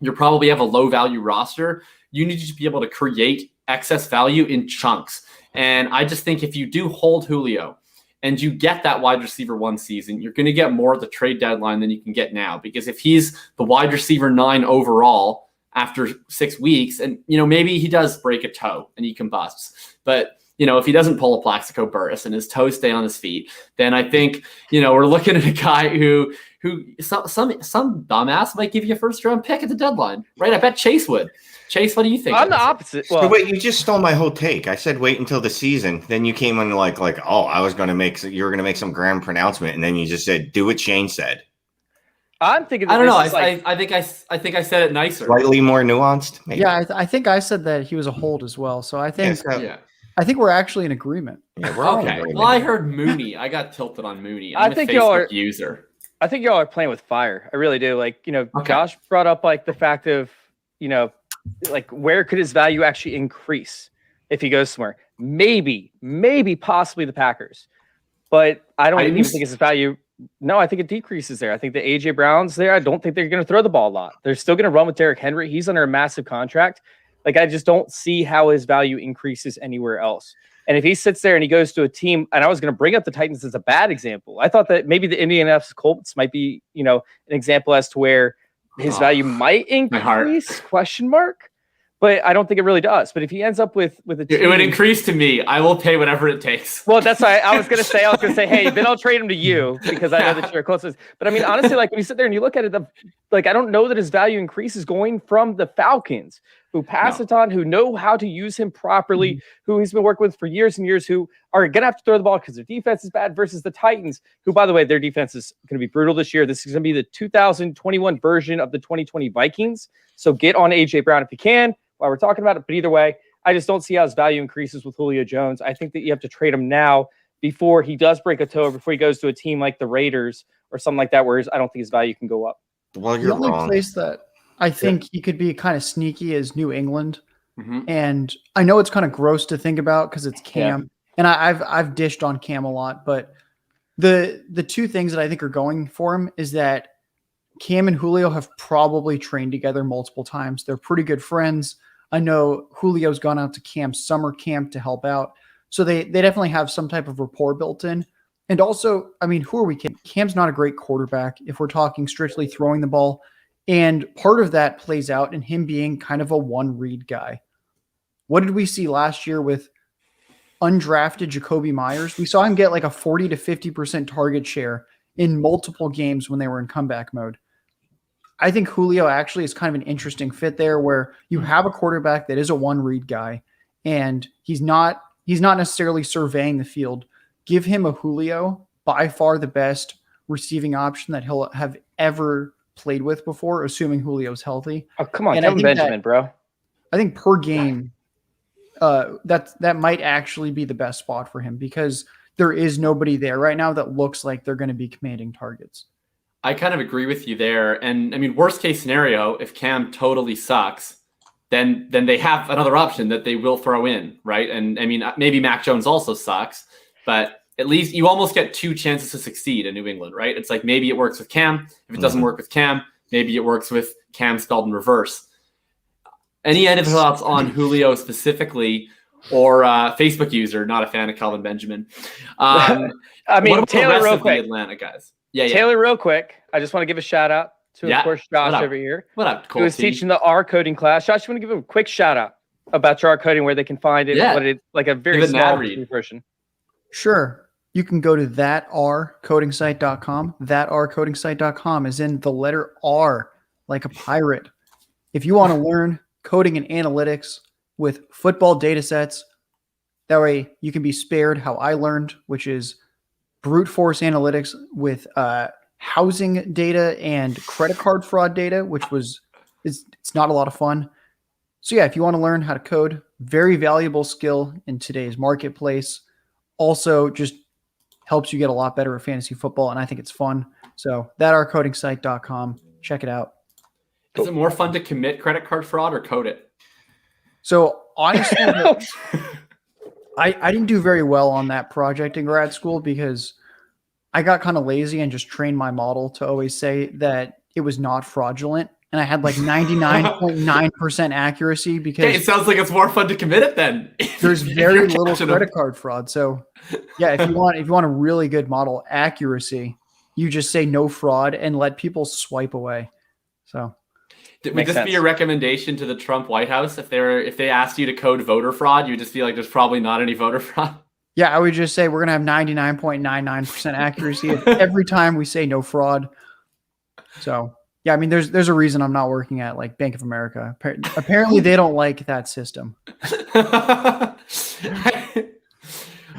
you probably have a low value roster. You need to be able to create excess value in chunks. And I just think if you do hold Julio and you get that wide receiver 1 season, you're going to get more at the trade deadline than you can get now. Because if he's the wide receiver 9 overall after 6 weeks, and maybe he does break a toe and he combusts, but if he doesn't pull a Plaxico Burress and his toes stay on his feet, then I think we're looking at a guy who some dumbass might give you a 1st-round pick at the deadline, right? I bet Chase would. Chase, what do you think? I'm the opposite. Well, so wait, you just stole my whole take. I said wait until the season. Then you came on like oh, I was going to you were going to make some grand pronouncement, and then you just said do what Shane said. I'm thinking. I don't know. I think I said it nicer, slightly more nuanced. Maybe. Yeah, I think I said that he was a hold as well. So I think I think we're actually in agreement. Yeah, we're okay. Well, I heard Mooney. I got tilted on Mooney. I think I think y'all are playing with fire. I really do. Like, Josh brought up like the fact of, like where could his value actually increase if he goes somewhere? Maybe possibly the Packers. But I don't even think his value. No, I think it decreases there. I think the AJ Brown's there. I don't think they're going to throw the ball a lot. They're still going to run with Derrick Henry. He's under a massive contract. Like, I just don't see how his value increases anywhere else. And if he sits there and he goes to a team, and I was going to bring up the Titans as a bad example. I thought that maybe the Indianapolis Colts might be, an example as to where his value might increase, ? But I don't think it really does. But if he ends up with a team, it would increase to me. I will pay whatever it takes. Well, that's why I was going to say, hey, then I'll trade him to you because I know that you're closest. But I mean, honestly, like when you sit there and you look at it, I don't know that his value increases going from the Falcons, who pass it on, who know how to use him properly, who he's been working with for years and years, who are going to have to throw the ball because their defense is bad, versus the Titans, who, by the way, their defense is going to be brutal this year. This is going to be the 2021 version of the 2020 Vikings. So get on AJ Brown if you can while we're talking about it. But either way, I just don't see how his value increases with Julio Jones. I think that you have to trade him now before he does break a toe, before he goes to a team like the Raiders or something like that, whereas I don't think his value can go up. Well, you're the only wrong. Place that I think he could be kind of sneaky is New England. And I know it's kind of gross to think about because it's Cam. And I've dished on Cam a lot, but The two things that I think are going for him is that Cam and Julio have probably trained together multiple times. They're pretty good friends. I know Julio's gone out to Cam's summer camp to help out. So they definitely have some type of rapport built in. And also, I mean, who are we kidding? Cam's not a great quarterback if we're talking strictly throwing the ball. And part of that plays out in him being kind of a one-read guy. What did we see last year with undrafted Jakobi Meyers? We saw him get like a 40 to 50% target share in multiple games when they were in comeback mode. I think Julio actually is kind of an interesting fit there where you have a quarterback that is a one-read guy and he's not necessarily surveying the field. Give him a Julio, by far the best receiving option that he'll have ever played with before, assuming Julio's healthy. Oh, come on, And Kevin Benjamin, bro. I think per game, that might actually be the best spot for him because there is nobody there right now that looks like they're going to be commanding targets. I kind of agree with you there. And I mean, worst case scenario, if Cam totally sucks, then they have another option that they will throw in, right? And I mean, maybe Mac Jones also sucks, but at least you almost get two chances to succeed in New England, right? It's like maybe it works with Cam. If it doesn't work with Cam, maybe it works with Cam spelled in reverse. Any other thoughts on Julio specifically, or Facebook user, not a fan of Calvin Benjamin? I mean, what about Taylor, the rest real of quick. the Atlanta guys? Yeah. Taylor, real quick. I just want to give a shout out to, of course, What Josh up? over here, What up, who is teaching the R coding class. Josh, you want to give him a quick shout out about your R coding, where they can find it, what it's like a very Give it an small ad read. version. Sure. You can go to thatrcodingsite.com. Thatrcodingsite.com is in the letter R, like a pirate. If you want to learn coding and analytics with football data sets, that way you can be spared how I learned, which is brute force analytics with housing data and credit card fraud data, which it's not a lot of fun. So yeah, if you want to learn how to code, very valuable skill in today's marketplace. Also just helps you get a lot better at fantasy football, and I think it's fun. So thatrcodingsite.com. Check it out. Is it more fun to commit credit card fraud or code it? So honestly, I didn't do very well on that project in grad school because I got kind of lazy and just trained my model to always say that it was not fraudulent. And I had like 99.9% accuracy because It sounds like it's more fun to commit it then. there's If very you're little catching credit them. card fraud. So yeah, if you want a really good model accuracy, you just say no fraud and let people swipe away. So Would Makes this sense. be a recommendation to the Trump White House if they asked you to code voter fraud? You would just feel like there's probably not any voter fraud. yeah, I would just say we're gonna have 99.99% accuracy every time we say no fraud. So yeah, I mean, there's a reason I'm not working at like Bank of America. Apparently, they don't like that system.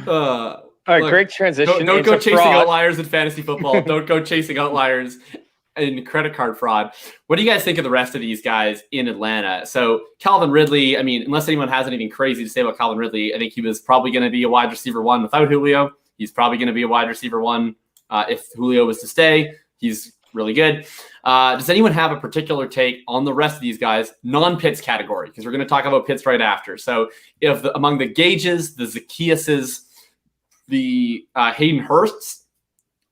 All right, Look, great transition. Don't go into chasing fraud. outliers in fantasy football. Don't go chasing outliers in credit card fraud. What do you guys think of the rest of these guys in Atlanta? So Calvin Ridley, I mean, unless anyone has anything crazy to say about Calvin Ridley, I think he was probably going to be a wide receiver one without Julio. He's probably going to be a wide receiver one if Julio was to stay. He's really good. Does anyone have a particular take on the rest of these guys, non-Pitts category? Because we're going to talk about Pitts right after. So if among the Gages, the Zacchaeuses, the Hayden Hursts,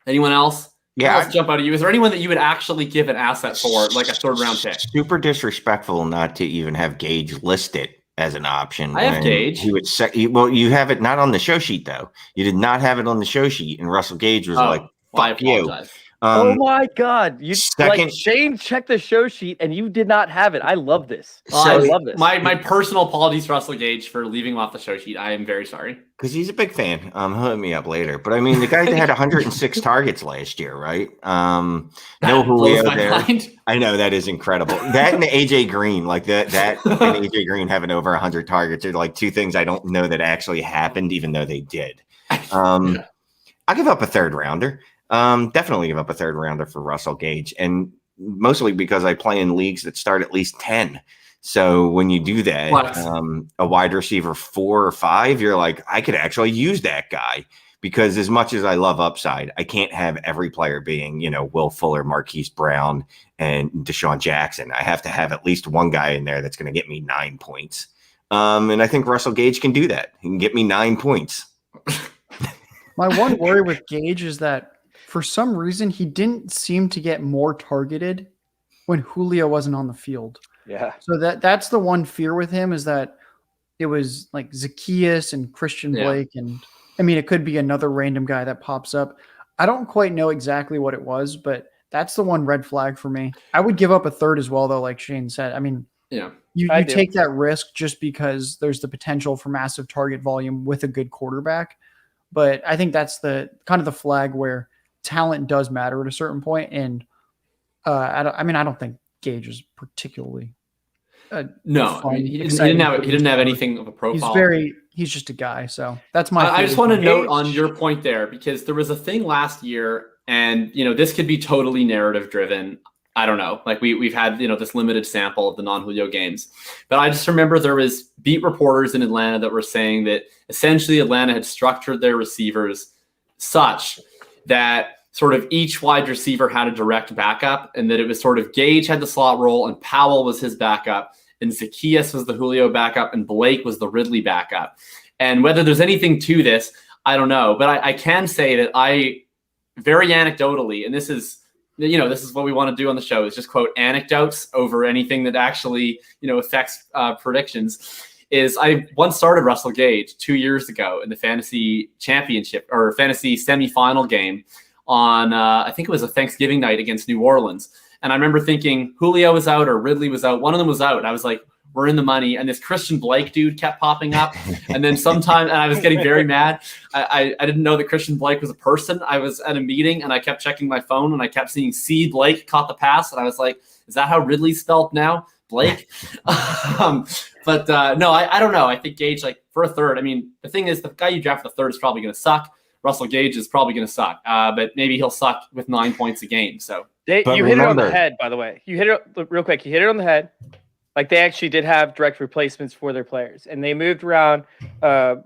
anyone else? Yeah, Let's jump out of you. Is there anyone that you would actually give an asset for, like a third round pick? super disrespectful not to even have Gage listed as an option. I have when Gage. He would say, well, you have it not on the show sheet though. You did not have it on the show sheet, and Russell Gage was like, I "Fuck you." apologize. Oh my God! You second- like Shane checked the show sheet and you did not have it. I love this. Well, I love this. My personal apologies to Russell Gage for leaving him off the show sheet. I am very sorry. Because he's a big fan. He'll hit me up later. But I mean, the guy had 106 targets last year, right? No That blows Julio my there. mind. I know that is incredible. That and AJ Green, like that and AJ Green having over 100 targets are like two things I don't know that actually happened, even though they did. I'll give up a third rounder. Definitely give up a third rounder for Russell Gage, and mostly because I play in leagues that start at least 10. So when you do that, a wide receiver 4 or 5, you're like, I could actually use that guy, because as much as I love upside, I can't have every player being, Will Fuller, Marquise Brown, and Deshaun Jackson. I have to have at least one guy in there that's going to get me 9 points. And I think Russell Gage can do that. He can get me 9 points. My one worry with Gage is that for some reason he didn't seem to get more targeted when Julio wasn't on the field. Yeah. So that's the one fear with him, is that it was like Zacchaeus and Christian Blake, and I mean it could be another random guy that pops up. I don't quite know exactly what it was, but that's the one red flag for me. I would give up a third as well, though, like Shane said. I mean, you take that risk just because there's the potential for massive target volume with a good quarterback. But I think that's the kind of the flag where talent does matter at a certain point. And I don't think Gage is particularly he didn't have anything of a profile. He's just a guy. So that's my. I just want to note on your point there, because there was a thing last year, and this could be totally narrative driven. I don't know. Like we've had this limited sample of the non-Julio games, but I just remember there was beat reporters in Atlanta that were saying that essentially Atlanta had structured their receivers such that sort of each wide receiver had a direct backup, and that it was sort of Gage had the slot role and Powell was his backup, and Zacchaeus was the Julio backup, and Blake was the Ridley backup. And whether there's anything to this, I don't know. But I can say that I very anecdotally, and this is what we want to do on the show, is just quote anecdotes over anything that actually, affects predictions, is I once started Russell Gage 2 years ago in the fantasy championship or fantasy semifinal game on, I think it was a Thanksgiving night against New Orleans. And I remember thinking Julio was out or Ridley was out. One of them was out. And I was like, we're in the money. And this Christian Blake dude kept popping up. And then sometime, and I was getting very mad. I didn't know that Christian Blake was a person. I was at a meeting and I kept checking my phone and I kept seeing C. Blake caught the pass. And I was like, is that how Ridley's spelled now? Blake? But no, I don't know. I think Gage, like for a third, I mean, the thing is the guy you draft for the third is probably going to suck. Russell Gage is probably going to suck, but maybe he'll suck with 9 points a game. So you hit it on the head, by the way. You hit it real quick. You hit it on the head. Like they actually did have direct replacements for their players, and they moved around. How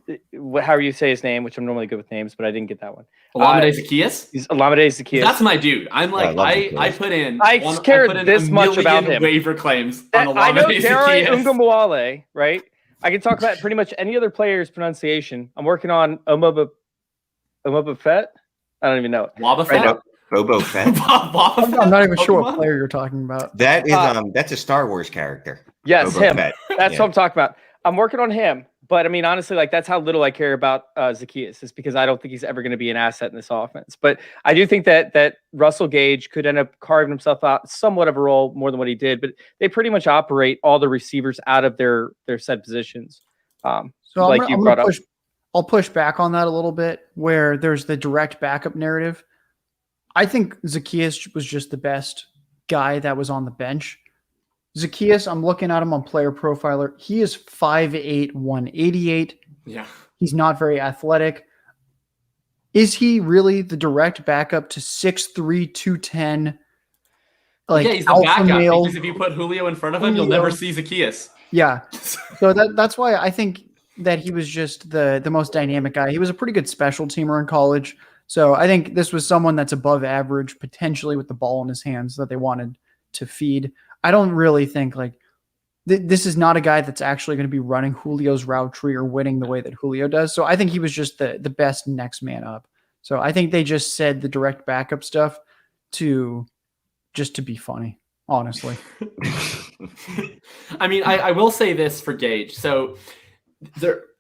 you say his name, which I'm normally good with names, but I didn't get that one. Olamide Zacchaeus. He's Olamide Zacchaeus. That's my dude. I'm like I put in. I cared this much about him. Waiver claims on Olamide I know Zacchaeus. Ungumwale, right? I can talk about pretty much any other player's pronunciation. I'm working on Omoba Fett. I don't even know. Waba Fett. Right, Bobo Fett. I'm not even sure what player you're talking about. That is that's a Star Wars character. Yes, Boba him. Fett. That's what I'm talking about. I'm working on him. But I mean, honestly, like that's how little I care about Zacchaeus, is because I don't think he's ever going to be an asset in this offense. But I do think that Russell Gage could end up carving himself out somewhat of a role more than what he did. But they pretty much operate all the receivers out of their set positions. So I'll push back on that a little bit, where there's the direct backup narrative. I think Zacchaeus was just the best guy that was on the bench. Zacchaeus, I'm looking at him on Player Profiler. He is 5'8", 188. Yeah. He's not very athletic. Is he really the direct backup to 6'3", 210? Like, yeah, he's the backup, because if you put Julio in front of him, you'll never see Zacchaeus. Yeah. So that's why I think that he was just the most dynamic guy. He was a pretty good special teamer in college. So I think this was someone that's above average, potentially with the ball in his hands, that they wanted to feed. I don't really think this is not a guy that's actually going to be running Julio's route tree or winning the way that Julio does. So I think he was just the best next man up. So I think they just said the direct backup stuff to be funny, honestly. I mean, I will say this for Gage. So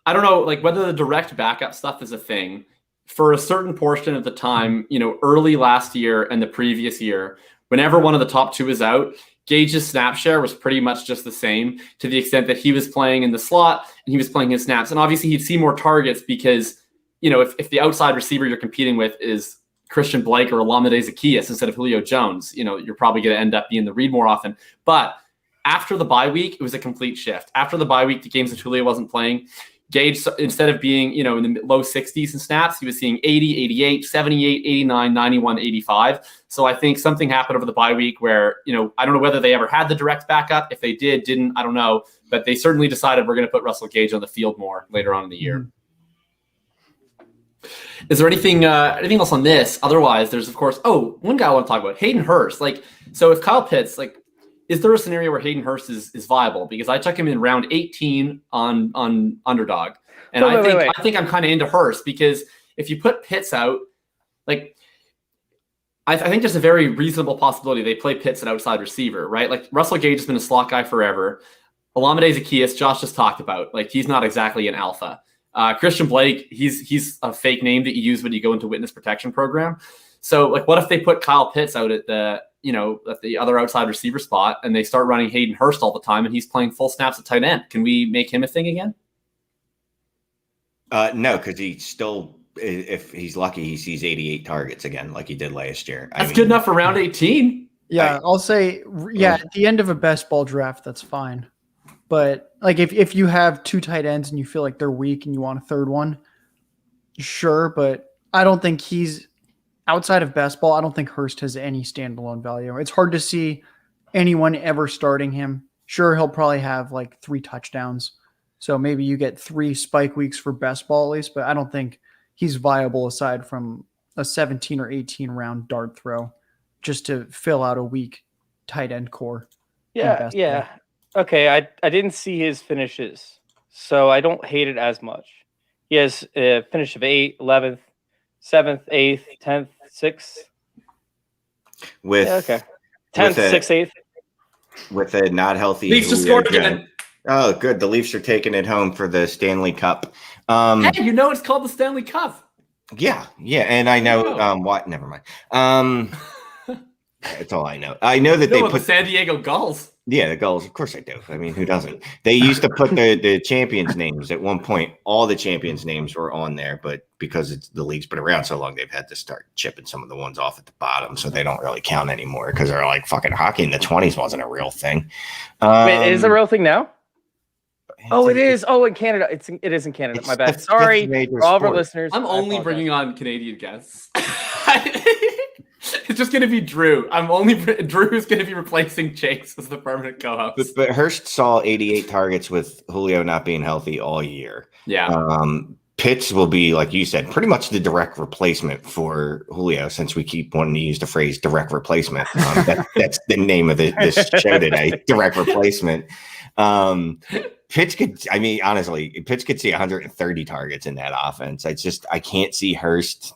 I don't know, like whether the direct backup stuff is a thing. For a certain portion of the time, early last year and the previous year, whenever one of the top two is out, Gage's snap share was pretty much just the same, to the extent that he was playing in the slot and he was playing his snaps. And obviously he'd see more targets because, if the outside receiver you're competing with is Christian Blake or Olamide Zacchaeus instead of Julio Jones, you're probably going to end up being the read more often. But after the bye week, it was a complete shift. After the bye week, the games that Julio wasn't playing, Gage, instead of being, in the low 60s in snaps, he was seeing 80, 88, 78, 89, 91, 85. So I think something happened over the bye week where, I don't know whether they ever had the direct backup. If they didn't, I don't know. But they certainly decided we're going to put Russell Gage on the field more later on in the year. Mm-hmm. Is there anything else on this? Otherwise, there's, of course, one guy I want to talk about, Hayden Hurst. So if Kyle Pitts, is there a scenario where Hayden Hurst is viable? Because I took him in round 18 on Underdog. And I think I'm kind of into Hurst because if you put Pitts out, like I think there's a very reasonable possibility they play Pitts at outside receiver, right? Like Russell Gage has been a slot guy forever. Olamide Zaccheaus, Josh just talked about, like he's not exactly an alpha. Christian Blake, he's a fake name that you use when you go into witness protection program. So like, what if they put Kyle Pitts out at the other outside receiver spot and they start running Hayden Hurst all the time and he's playing full snaps at tight end? Can we make him a thing again? No, because he still, if he's lucky, he sees 88 targets again, like he did last year. That's good enough for round 18. Yeah, I'll say, at the end of a best ball draft, that's fine. But like if you have 2 tight ends and you feel like they're weak and you want a third one, sure. But I don't think he's outside of best ball. I don't think Hurst has any standalone value. It's hard to see anyone ever starting him. Sure, he'll probably have like 3 touchdowns. So maybe you get 3 spike weeks for best ball at least, but I don't think he's viable aside from a 17 or 18 round dart throw just to fill out a weak tight end core. Yeah. Okay, I didn't see his finishes, so I don't hate it as much. He has a finish of 8th, 11th, 7th, 8th, 10th, 6th. With 10th, 6th, 8th. With a not healthy Leafs just scored again. Oh, good. The Leafs are taking it home for the Stanley Cup. Hey, it's called the Stanley Cup. Yeah, and I know what. Never mind. That's all I know. I know that they put the San Diego Gulls. Yeah, the Gulls. Of course I do. I mean, who doesn't? They used to put the champions' names at one point. All the champions' names were on there, but because the league's been around so long, they've had to start chipping some of the ones off at the bottom, so they don't really count anymore because they're like fucking hockey in the 20s wasn't a real thing. Wait, is it a real thing now? Oh, it is. Oh, in Canada. It is in Canada. My bad. Sorry for all of our listeners. I'm only bringing on Canadian guests. It's just going to be Drew. Drew's going to be replacing Chase as the permanent co-host. But Hurst saw 88 targets with Julio not being healthy all year. Yeah. Pitts will be, like you said, pretty much the direct replacement for Julio, since we keep wanting to use the phrase direct replacement. That's the name of this show today, direct replacement. Pitts could, honestly, Pitts could see 130 targets in that offense. I can't see Hurst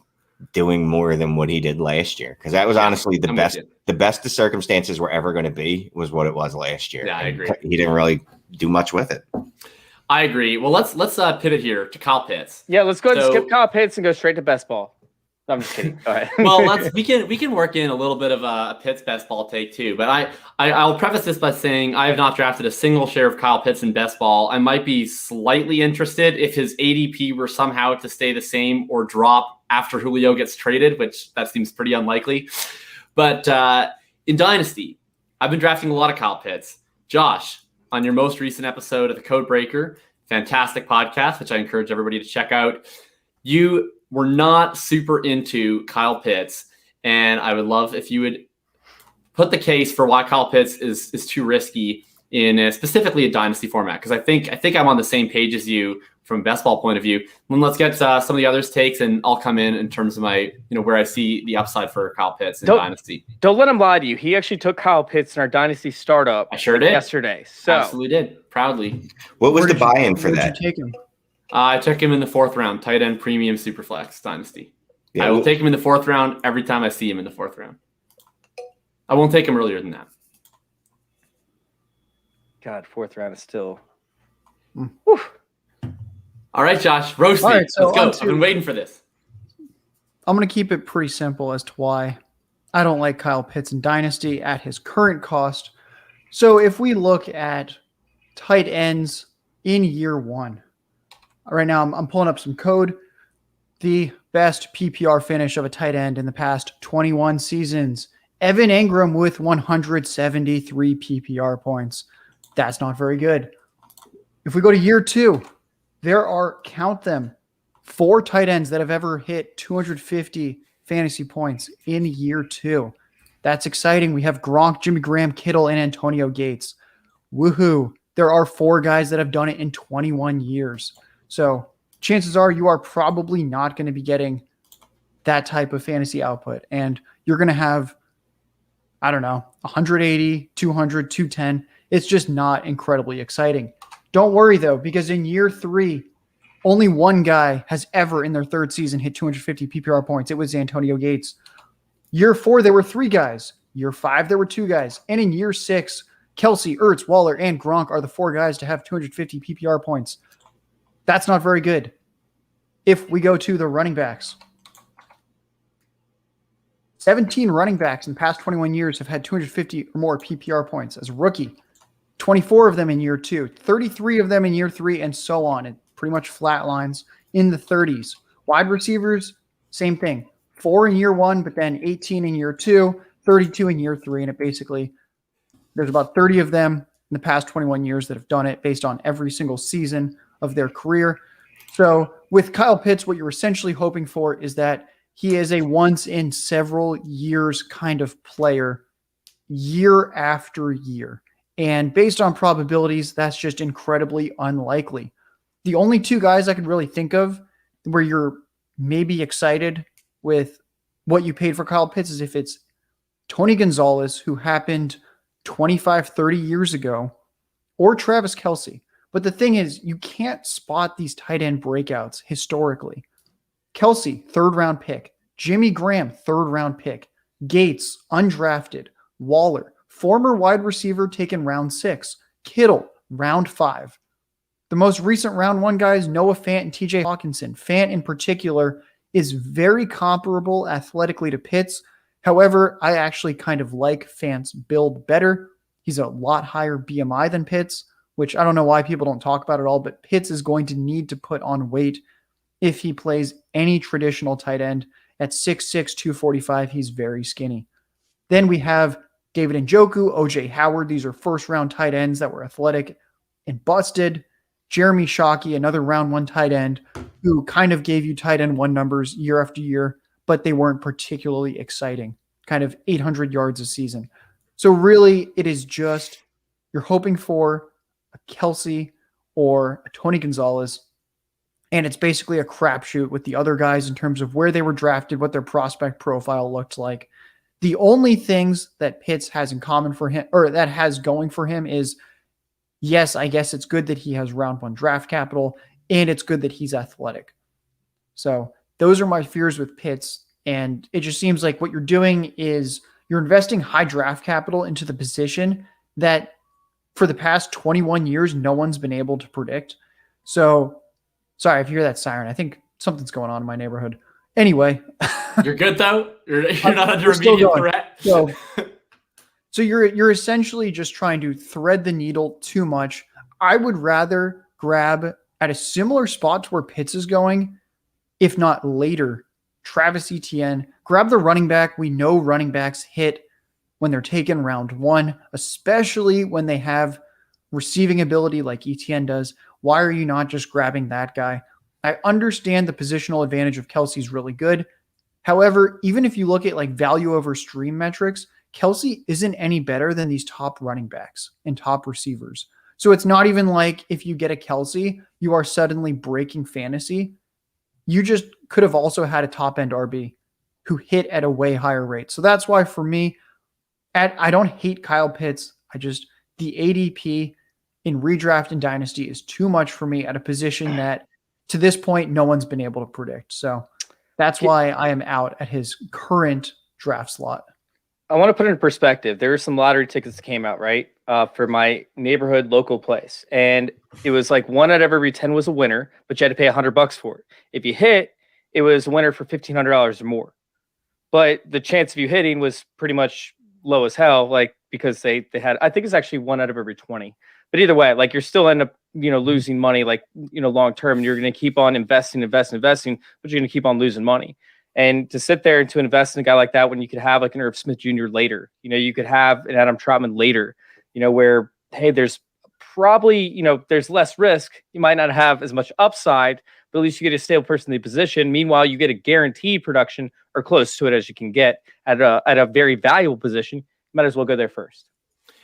doing more than what he did last year, because that was honestly the best the circumstances were ever going to be was what it was last year. Yeah, I agree. He didn't really do much with it. I agree. Well, let's pivot here to Kyle Pitts. Yeah, let's go ahead and skip Kyle Pitts and go straight to best ball. No, I'm just kidding. Go ahead. Well, we can work in a little bit of a Pitts best ball take too. But I'll preface this by saying I have not drafted a single share of Kyle Pitts in best ball. I might be slightly interested if his ADP were somehow to stay the same or drop after Julio gets traded, which that seems pretty unlikely. But in Dynasty, I've been drafting a lot of Kyle Pitts. Josh, on your most recent episode of the Code Breaker, fantastic podcast, which I encourage everybody to check out, you were not super into Kyle Pitts, and I would love if you would put the case for why Kyle Pitts is too risky in specifically a Dynasty format, because I think I'm on the same page as you from a best ball point of view. And let's get some of the others' takes, and I'll come in terms of my, where I see the upside for Kyle Pitts in Dynasty. Don't let him lie to you. He actually took Kyle Pitts in our Dynasty startup. I sure did yesterday. So absolutely did, proudly. What was the buy-in for that? Where'd you take him? I took him in the 4th round, tight end premium superflex Dynasty. Yeah, I will take him in the 4th round every time I see him in the 4th round. I won't take him earlier than that. God, 4th round is still. All right, Josh, roast me. Right, so let's go. I've been waiting for this. I'm going to keep it pretty simple as to why I don't like Kyle Pitts in Dynasty at his current cost. So if we look at tight ends in year 1, right now I'm pulling up some code. The best PPR finish of a tight end in the past 21 seasons. Evan Engram with 173 PPR points. That's not very good. If we go to year 2, there are, count them, 4 tight ends that have ever hit 250 fantasy points in year 2. That's exciting. We have Gronk, Jimmy Graham, Kittle, and Antonio Gates. Woohoo. There are 4 guys that have done it in 21 years. So chances are you are probably not going to be getting that type of fantasy output. And you're going to have, 180, 200, 210. It's just not incredibly exciting. Don't worry, though, because in year 3, Only one guy has ever in their third season hit 250 PPR points. It was Antonio Gates. Year 4, there were 3 guys. Year 5, there were 2 guys. And in year 6, Kelsey, Ertz, Waller, and Gronk are the 4 guys to have 250 PPR points. That's not very good. If we go to the running backs, 17 running backs in the past 21 years have had 250 or more PPR points as a rookie. 24 of them in year 2, 33 of them in year 3, and so on. It pretty much flatlines in the 30s. Wide receivers, same thing. 4 in year 1, but then 18 in year 2, 32 in year 3, and it basically, there's about 30 of them in the past 21 years that have done it based on every single season of their career. So with Kyle Pitts, what you're essentially hoping for is that he is a once in several years kind of player year after year. And based on probabilities, that's just incredibly unlikely. The only 2 guys I could really think of where you're maybe excited with what you paid for Kyle Pitts is if it's Tony Gonzalez, who happened 25, 30 years ago, or Travis Kelce. But the thing is, you can't spot these tight end breakouts historically. Kelce, 3rd round pick. Jimmy Graham, 3rd round pick. Gates, undrafted. Waller, former wide receiver taken round 6. Kittle, round 5. The most recent round 1 guys, Noah Fant and TJ Hawkinson. Fant in particular is very comparable athletically to Pitts. However, I actually kind of like Fant's build better. He's a lot higher BMI than Pitts, which I don't know why people don't talk about at all, but Pitts is going to need to put on weight if he plays any traditional tight end. At 6'6", 245, he's very skinny. Then we have David Njoku, OJ Howard. These are first-round tight ends that were athletic and busted. Jeremy Shockey, another round 1 tight end, who kind of gave you tight end 1 numbers year after year, but they weren't particularly exciting, kind of 800 yards a season. So really, it is just you're hoping for a Kelce or a Tony Gonzalez, and it's basically a crapshoot with the other guys in terms of where they were drafted, what their prospect profile looked like. The only things that Pitts has in common for him, or that has going for him, is yes, I guess it's good that he has round 1 draft capital, and it's good that he's athletic. So those are my fears with Pitts, and it just seems like what you're doing is you're investing high draft capital into the position that for the past 21 years, no one's been able to predict. So sorry if you hear that siren. I think something's going on in my neighborhood. Anyway. You're good, though? You're not under immediate threat? So you're essentially just trying to thread the needle too much. I would rather grab at a similar spot to where Pitts is going, if not later, Travis Etienne. Grab the running back. We know running backs hit when they're taken round 1, especially when they have receiving ability like Etienne does. Why are you not just grabbing that guy? I understand the positional advantage of Kelsey's really good. However, even if you look at like value over stream metrics, Kelsey isn't any better than these top running backs and top receivers. So it's not even like if you get a Kelsey, you are suddenly breaking fantasy. You just could have also had a top end RB who hit at a way higher rate. So that's why for me, I don't hate Kyle Pitts. The ADP in redraft and dynasty is too much for me at a position that to this point, no one's been able to predict. So that's why I am out at his current draft slot. I want to put it in perspective. There were some lottery tickets that came out, right, for my neighborhood local place. And it was like 1 out of every 10 was a winner, but you had to pay $100 for it. If you hit, it was a winner for $1,500 or more. But the chance of you hitting was pretty much low as hell, like because they had, I think it's actually 1 out of every 20. But either way, like you're still end up, losing money, like, long term, and you're going to keep on investing, but you're going to keep on losing money. And to sit there and to invest in a guy like that when you could have like an Irv Smith Jr. later, you could have an Adam Troutman later, where, hey, there's probably, there's less risk. You might not have as much upside, but at least you get a stable person in the position. Meanwhile, you get a guaranteed production or close to it as you can get at a very valuable position. You might as well go there first.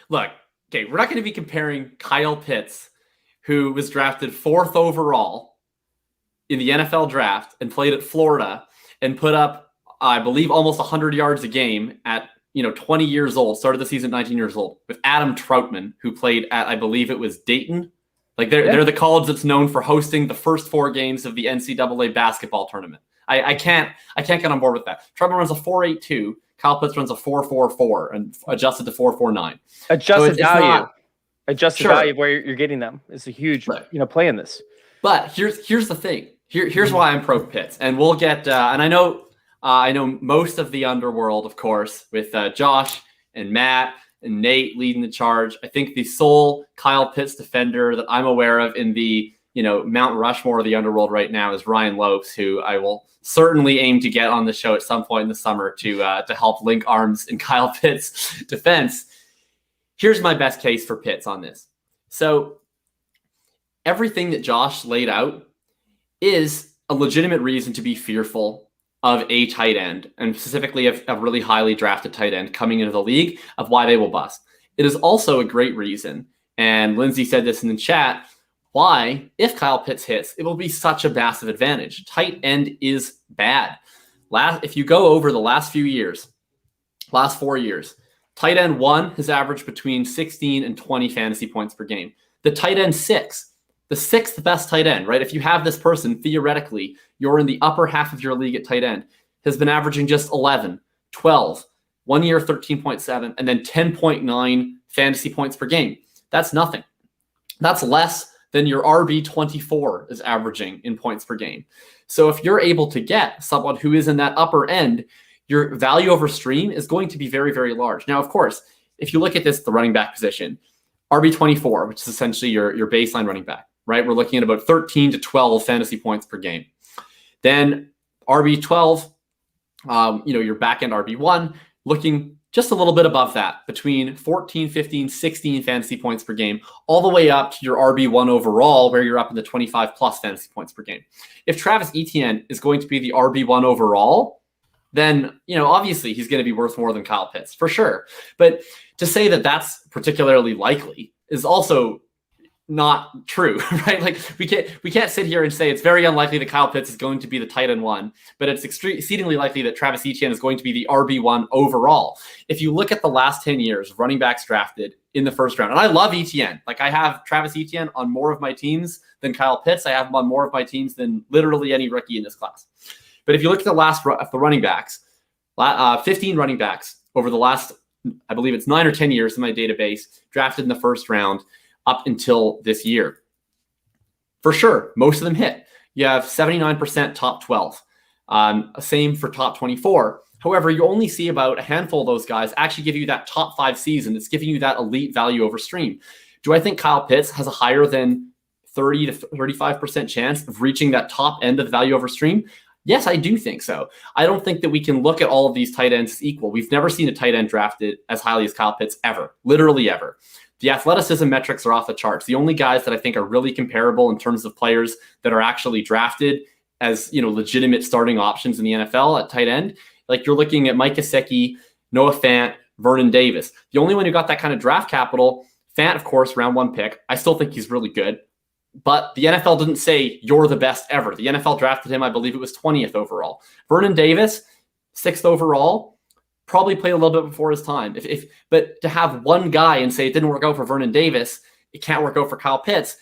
Look, okay, we're not going to be comparing Kyle Pitts, who was drafted 4th overall in the NFL draft and played at Florida and put up, I believe, almost 100 yards a game at 20 years old, started the season at 19 years old, with Adam Troutman, who played at, I believe it was Dayton Like they're the college that's known for hosting the first 4 games of the NCAA basketball tournament. I can't get on board with that. Trevor runs a 4.82. Kyle Pitts runs a 4.44 and adjusted to 4.49. Adjusted value. Adjusted Sure. value of where you're getting them is a huge play in this. But here's the thing. Here's why I'm pro Pitts, and we'll get. And I know most of the underworld, of course, with Josh and Matt and Nate leading the charge. I think the sole Kyle Pitts defender that I'm aware of in the Mount Rushmore of the underworld right now is Ryan Lopes, who I will certainly aim to get on the show at some point in the summer to help link arms in Kyle Pitts' defense. Here's my best case for Pitts on this. So everything that Josh laid out is a legitimate reason to be fearful of a tight end, and specifically of a really highly drafted tight end coming into the league, of why they will bust. It is also a great reason, and Lindsay said this in the chat, why, if Kyle Pitts hits, it will be such a massive advantage. Tight end is bad. If you go over the last 4 years, tight end 1 has averaged between 16 and 20 fantasy points per game. The tight end 6, the 6th best tight end, right? If you have this person, theoretically, you're in the upper half of your league at tight end, has been averaging just 11, 12, 1 year 13.7, and then 10.9 fantasy points per game. That's nothing. That's less than your RB24 is averaging in points per game. So if you're able to get someone who is in that upper end, your value over stream is going to be very, very large. Now, of course, if you look at this, the running back position, RB24, which is essentially your baseline running back, right? We're looking at about 13 to 12 fantasy points per game. Then RB12, your back end RB1, looking just a little bit above that, between 14, 15, 16 fantasy points per game, all the way up to your RB1 overall, where you're up in the 25 plus fantasy points per game. If Travis Etienne is going to be the RB1 overall, then, obviously he's going to be worth more than Kyle Pitts, for sure. But to say that that's particularly likely is also not true, right? Like we can't sit here and say it's very unlikely that Kyle Pitts is going to be the tight end 1, but it's exceedingly likely that Travis Etienne is going to be the RB1 overall. If you look at the last 10 years of running backs drafted in the first round, and I love Etienne, like I have Travis Etienne on more of my teams than Kyle Pitts. I have him on more of my teams than literally any rookie in this class. But if you look at the running backs, 15 running backs over the last, I believe it's 9 or 10 years in my database, drafted in the first round up until this year. For sure, most of them hit. You have 79% top 12. Same for top 24. However, you only see about a handful of those guys actually give you that top 5 season that's giving you that elite value over stream. Do I think Kyle Pitts has a higher than 30 to 35% chance of reaching that top end of value over stream? Yes, I do think so. I don't think that we can look at all of these tight ends as equal. We've never seen a tight end drafted as highly as Kyle Pitts ever, literally ever. The athleticism metrics are off the charts. The only guys that I think are really comparable in terms of players that are actually drafted as legitimate starting options in the NFL at tight end, like you're looking at Mike Gesicki, Noah Fant, Vernon Davis. The only one who got that kind of draft capital, Fant, of course, round 1 pick. I still think he's really good. But the NFL didn't say you're the best ever. The NFL drafted him, I believe it was 20th overall. Vernon Davis, 6th overall, probably played a little bit before his time. But to have one guy and say it didn't work out for Vernon Davis, it can't work out for Kyle Pitts,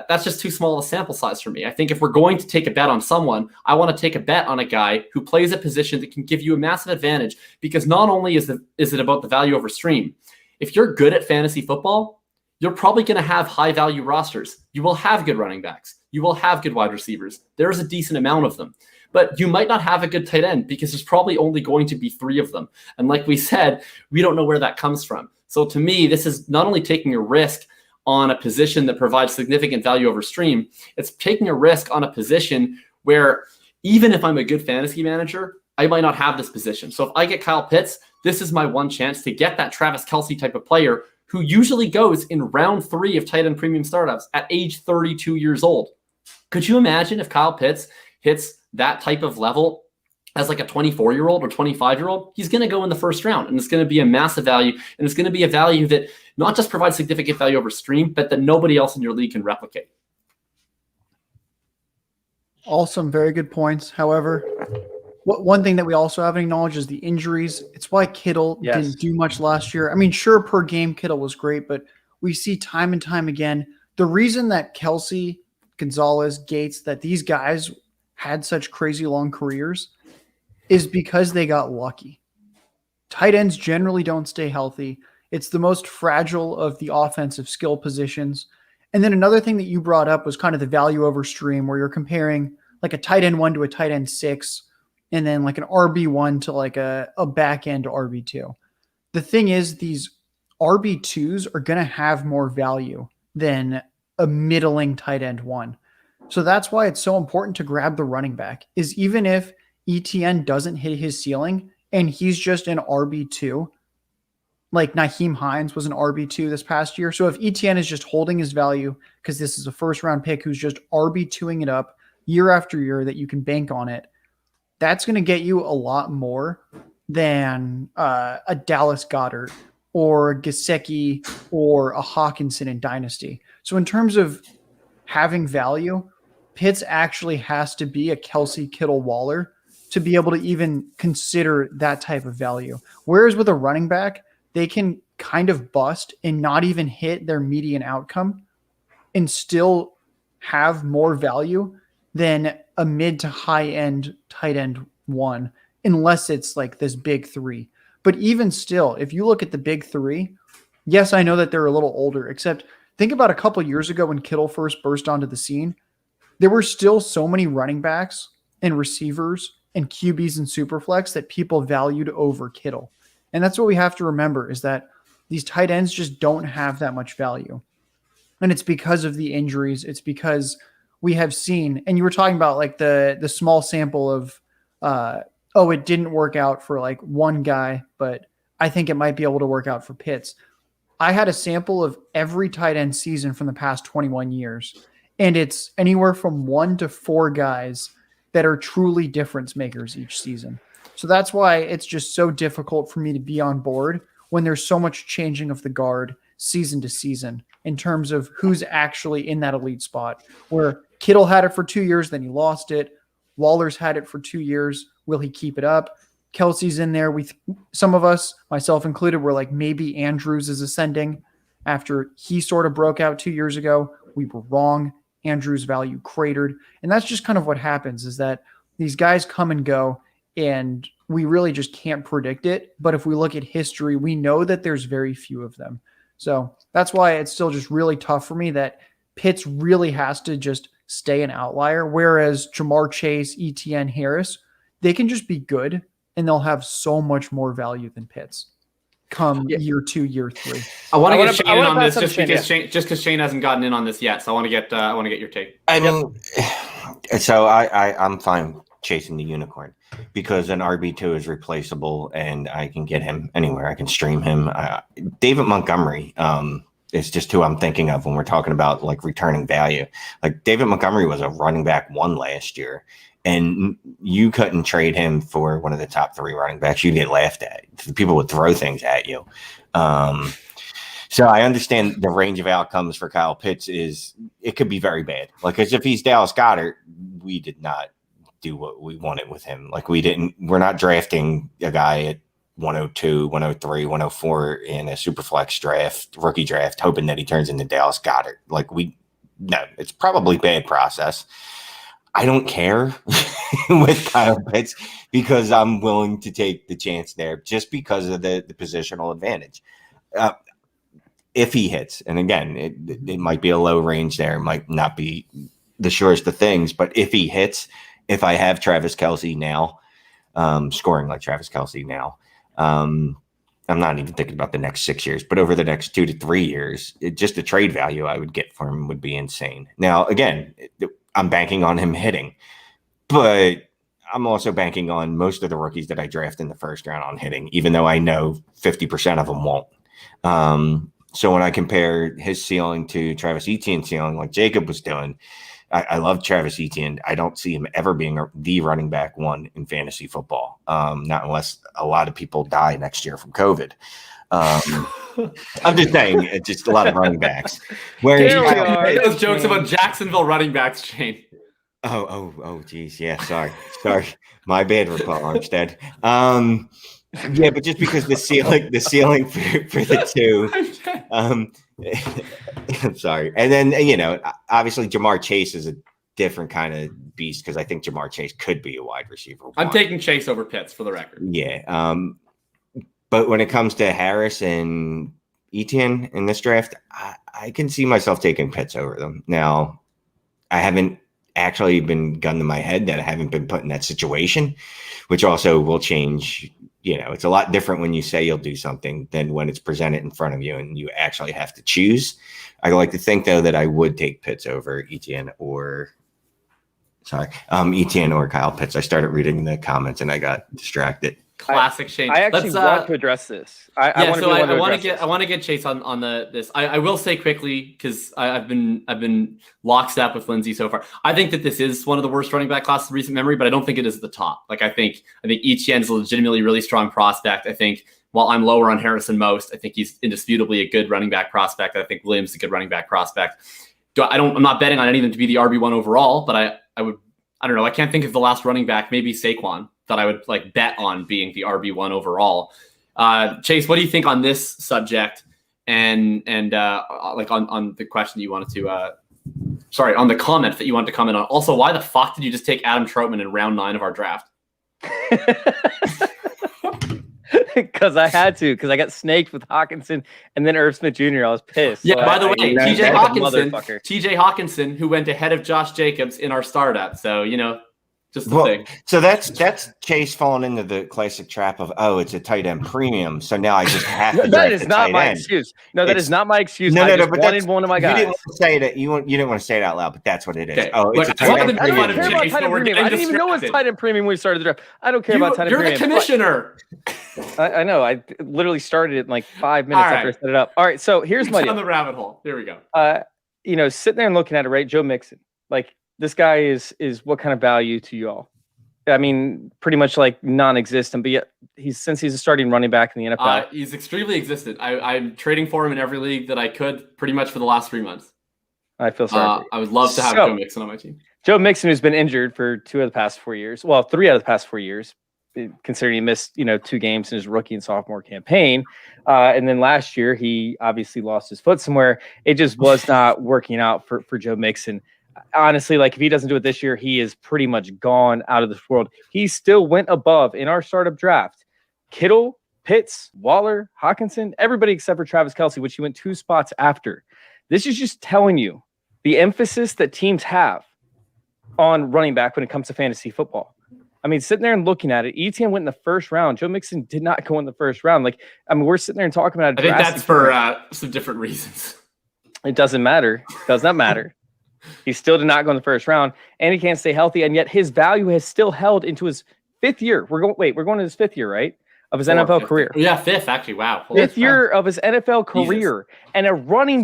that's just too small a sample size for me. I think if we're going to take a bet on someone, I want to take a bet on a guy who plays a position that can give you a massive advantage, because not only is it about the value over stream. If you're good at fantasy football, you're probably going to have high-value rosters. You will have good running backs. You will have good wide receivers. There's a decent amount of them. But you might not have a good tight end because there's probably only going to be 3 of them. And like we said, we don't know where that comes from. So to me, this is not only taking a risk on a position that provides significant value over stream, it's taking a risk on a position where even if I'm a good fantasy manager, I might not have this position. So if I get Kyle Pitts, this is my one chance to get that Travis Kelce type of player who usually goes in round 3 of tight end premium startups at age 32 years old. Could you imagine if Kyle Pitts hits that type of level as like a 24-year-old or 25-year-old? He's going to go in the first round, and it's going to be a massive value, and it's going to be a value that not just provides significant value over stream, but that nobody else in your league can replicate. Awesome. Very good points. However, one thing that we also haven't acknowledged is the injuries. It's why Kittle didn't do much last year. I mean, sure, per game, Kittle was great, but we see time and time again the reason that Kelsey, Gonzalez, Gates, that these guys had such crazy long careers is because they got lucky. Tight ends generally don't stay healthy. It's the most fragile of the offensive skill positions. And then another thing that you brought up was kind of the value over stream, where you're comparing like a tight end 1 to a tight end 6, and then like an RB1 to like a back end RB2. The thing is, these RB2s are going to have more value than a middling tight end 1. So that's why it's so important to grab the running back, is even if ETN doesn't hit his ceiling and he's just an RB2, like Nyheim Hines was an RB2 this past year. So if ETN is just holding his value because this is a first round pick who's just RB2ing it up year after year that you can bank on it, that's going to get you a lot more than a Dallas Goedert or a Gesicki or a Hawkinson in Dynasty. So in terms of having value, Pitts actually has to be a Kelsey, Kittle, Waller to be able to even consider that type of value. Whereas with a running back, they can kind of bust and not even hit their median outcome and still have more value than a mid to high end tight end 1, unless it's like this big 3. But even still, if you look at the big 3, yes, I know that they're a little older, except think about a couple years ago when Kittle first burst onto the scene. There were still so many running backs and receivers and QBs and Superflex that people valued over Kittle. And that's what we have to remember, is that these tight ends just don't have that much value. And it's because of the injuries. It's because we have seen, and you were talking about like the small sample of, it didn't work out for like one guy, but I think it might be able to work out for Pitts. I had a sample of every tight end season from the past 21 years, and it's anywhere from 1 to 4 guys that are truly difference makers each season. So that's why it's just so difficult for me to be on board when there's so much changing of the guard season to season in terms of who's actually in that elite spot, where Kittle had it for 2 years, then he lost it. Waller's had it for 2 years. Will he keep it up? Kelsey's in there. Some of us, myself included, were like, maybe Andrews is ascending after he sort of broke out 2 years ago. We were wrong. Andrews' value cratered. And that's just kind of what happens, is that these guys come and go, and we really just can't predict it. But if we look at history, we know that there's very few of them. So that's why it's still just really tough for me that Pitts really has to just stay an outlier, whereas Jamar Chase, ETN, Harris, they can just be good, and they'll have so much more value than Pitts come year 2, year 3. I want to get Shane in on this just because Shane hasn't gotten in on this yet. So I want to get your take. I mean, so I'm fine chasing the unicorn because an RB2 is replaceable and I can get him anywhere. I can stream him. David Montgomery is just who I'm thinking of when we're talking about like returning value. Like David Montgomery was a running back 1 last year, and you couldn't trade him for one of the top 3 running backs. You'd get laughed at. People would throw things at you. So I understand the range of outcomes for Kyle Pitts it could be very bad. Like, as if he's Dallas Goedert, we did not do what we wanted with him. Like, we're not drafting a guy at 102, 103, 104 in a Superflex draft, rookie draft, hoping that he turns into Dallas Goedert. Like, no, it's probably bad process. I don't care with Kyle Pitts because I'm willing to take the chance there just because of the positional advantage. If he hits, and again, it might be a low range there, it might not be the surest of things, but if he hits, if I have Travis Kelce now, scoring like Travis Kelce now, I'm not even thinking about the next 6 years, but over the next 2 to 3 years, just the trade value I would get for him would be insane. Now, again, I'm banking on him hitting, but I'm also banking on most of the rookies that I draft in the first round on hitting, even though I know 50% of them won't. So when I compare his ceiling to Travis Etienne's ceiling, like Jakob was doing, I love Travis Etienne. I don't see him ever being the running back 1 in fantasy football, not unless a lot of people die next year from COVID. I'm just saying, it's just a lot of running backs. Those jokes about Jacksonville running backs, Shane. Oh, geez, yeah, sorry, my bad, Paul Armstead. Yeah, but just because the ceiling for the 2, I'm sorry. And then, obviously Jamar Chase is a different kind of beast because I think Jamar Chase could be a wide receiver. I'm taking Chase over Pitts for the record. Yeah. But when it comes to Harris and Etienne in this draft, I can see myself taking Pitts over them. Now, I haven't actually been gun to my head that I haven't been put in that situation, which also will change. It's a lot different when you say you'll do something than when it's presented in front of you and you actually have to choose. I like to think, though, that I would take Pitts over Etienne or Kyle Pitts. I started reading the comments and I got distracted. Classic Shane. I actually want to address this. I want to get Chase on this. I will say quickly because I've been lockstep with Lindsay so far. I think that this is one of the worst running back classes of recent memory, but I don't think it is at the top. Like I think Etienne's a legitimately really strong prospect. I think while I'm lower on Harrison most, I think he's indisputably a good running back prospect. I think Williams is a good running back prospect. I'm not betting on any of them to be the RB1 overall, but I don't know. I can't think of the last running back, maybe Saquon, that I would bet on being the RB1 overall. Chase, what do you think on this subject? And on the question that you wanted to, on the comment that you wanted to comment on. Also, why the fuck did you just take Adam Troutman in round 9 of our draft? Because I had to, because I got snaked with Hawkinson and then Irv Smith Jr. I was pissed. Yeah, so by the way, TJ Hawkinson, who went ahead of Josh Jacobs in our startup. So, just the thing. So that's Chase falling into the classic trap of, it's a tight end premium. So now I just have to. That is not my excuse. No, that is not my excuse. No, but that's one of my guys. You didn't want to say that. You didn't want to say it out loud, but that's what it is. Okay. It's a tight end premium. I don't care about tight end premium. I didn't even know it was tight end premium when we started the draft. I don't care about tight end premium. You're the commissioner. I know. I literally started it in 5 minutes after I set it up. All right. So here's my down the rabbit hole. Here we go. Sitting there and looking at it, right? Joe Mixon. This guy is what kind of value to you all? I mean, pretty much non-existent, but yet he's a starting running back in the NFL. He's extremely existent. I'm trading for him in every league that I could pretty much for the last 3 months. I feel sorry. I would love to have Joe Mixon on my team. Joe Mixon, who's been injured for 2 of the past 4 years. Well, 3 out of the past 4 years, considering he missed, 2 games in his rookie and sophomore campaign. And then last year, he obviously lost his foot somewhere. It just was not working out for Joe Mixon. Honestly, if he doesn't do it this year, he is pretty much gone out of this world. He still went above in our startup draft. Kittle, Pitts, Waller, Hawkinson, everybody except for Travis Kelce, which he went 2 spots after. This is just telling you the emphasis that teams have on running back when it comes to fantasy football. I mean, sitting there and looking at it, Etienne went in the first round. Joe Mixon did not go in the first round. We're sitting there and talking about it. I think that's for some different reasons. It doesn't matter. It does not matter. He still did not go in the first round, and he can't stay healthy, and yet his value has still held into his 5th year. We're going to his 5th year, right? Of his NFL career. Yeah, 5th, actually. Wow. 5th year of his NFL career. Jesus. And a running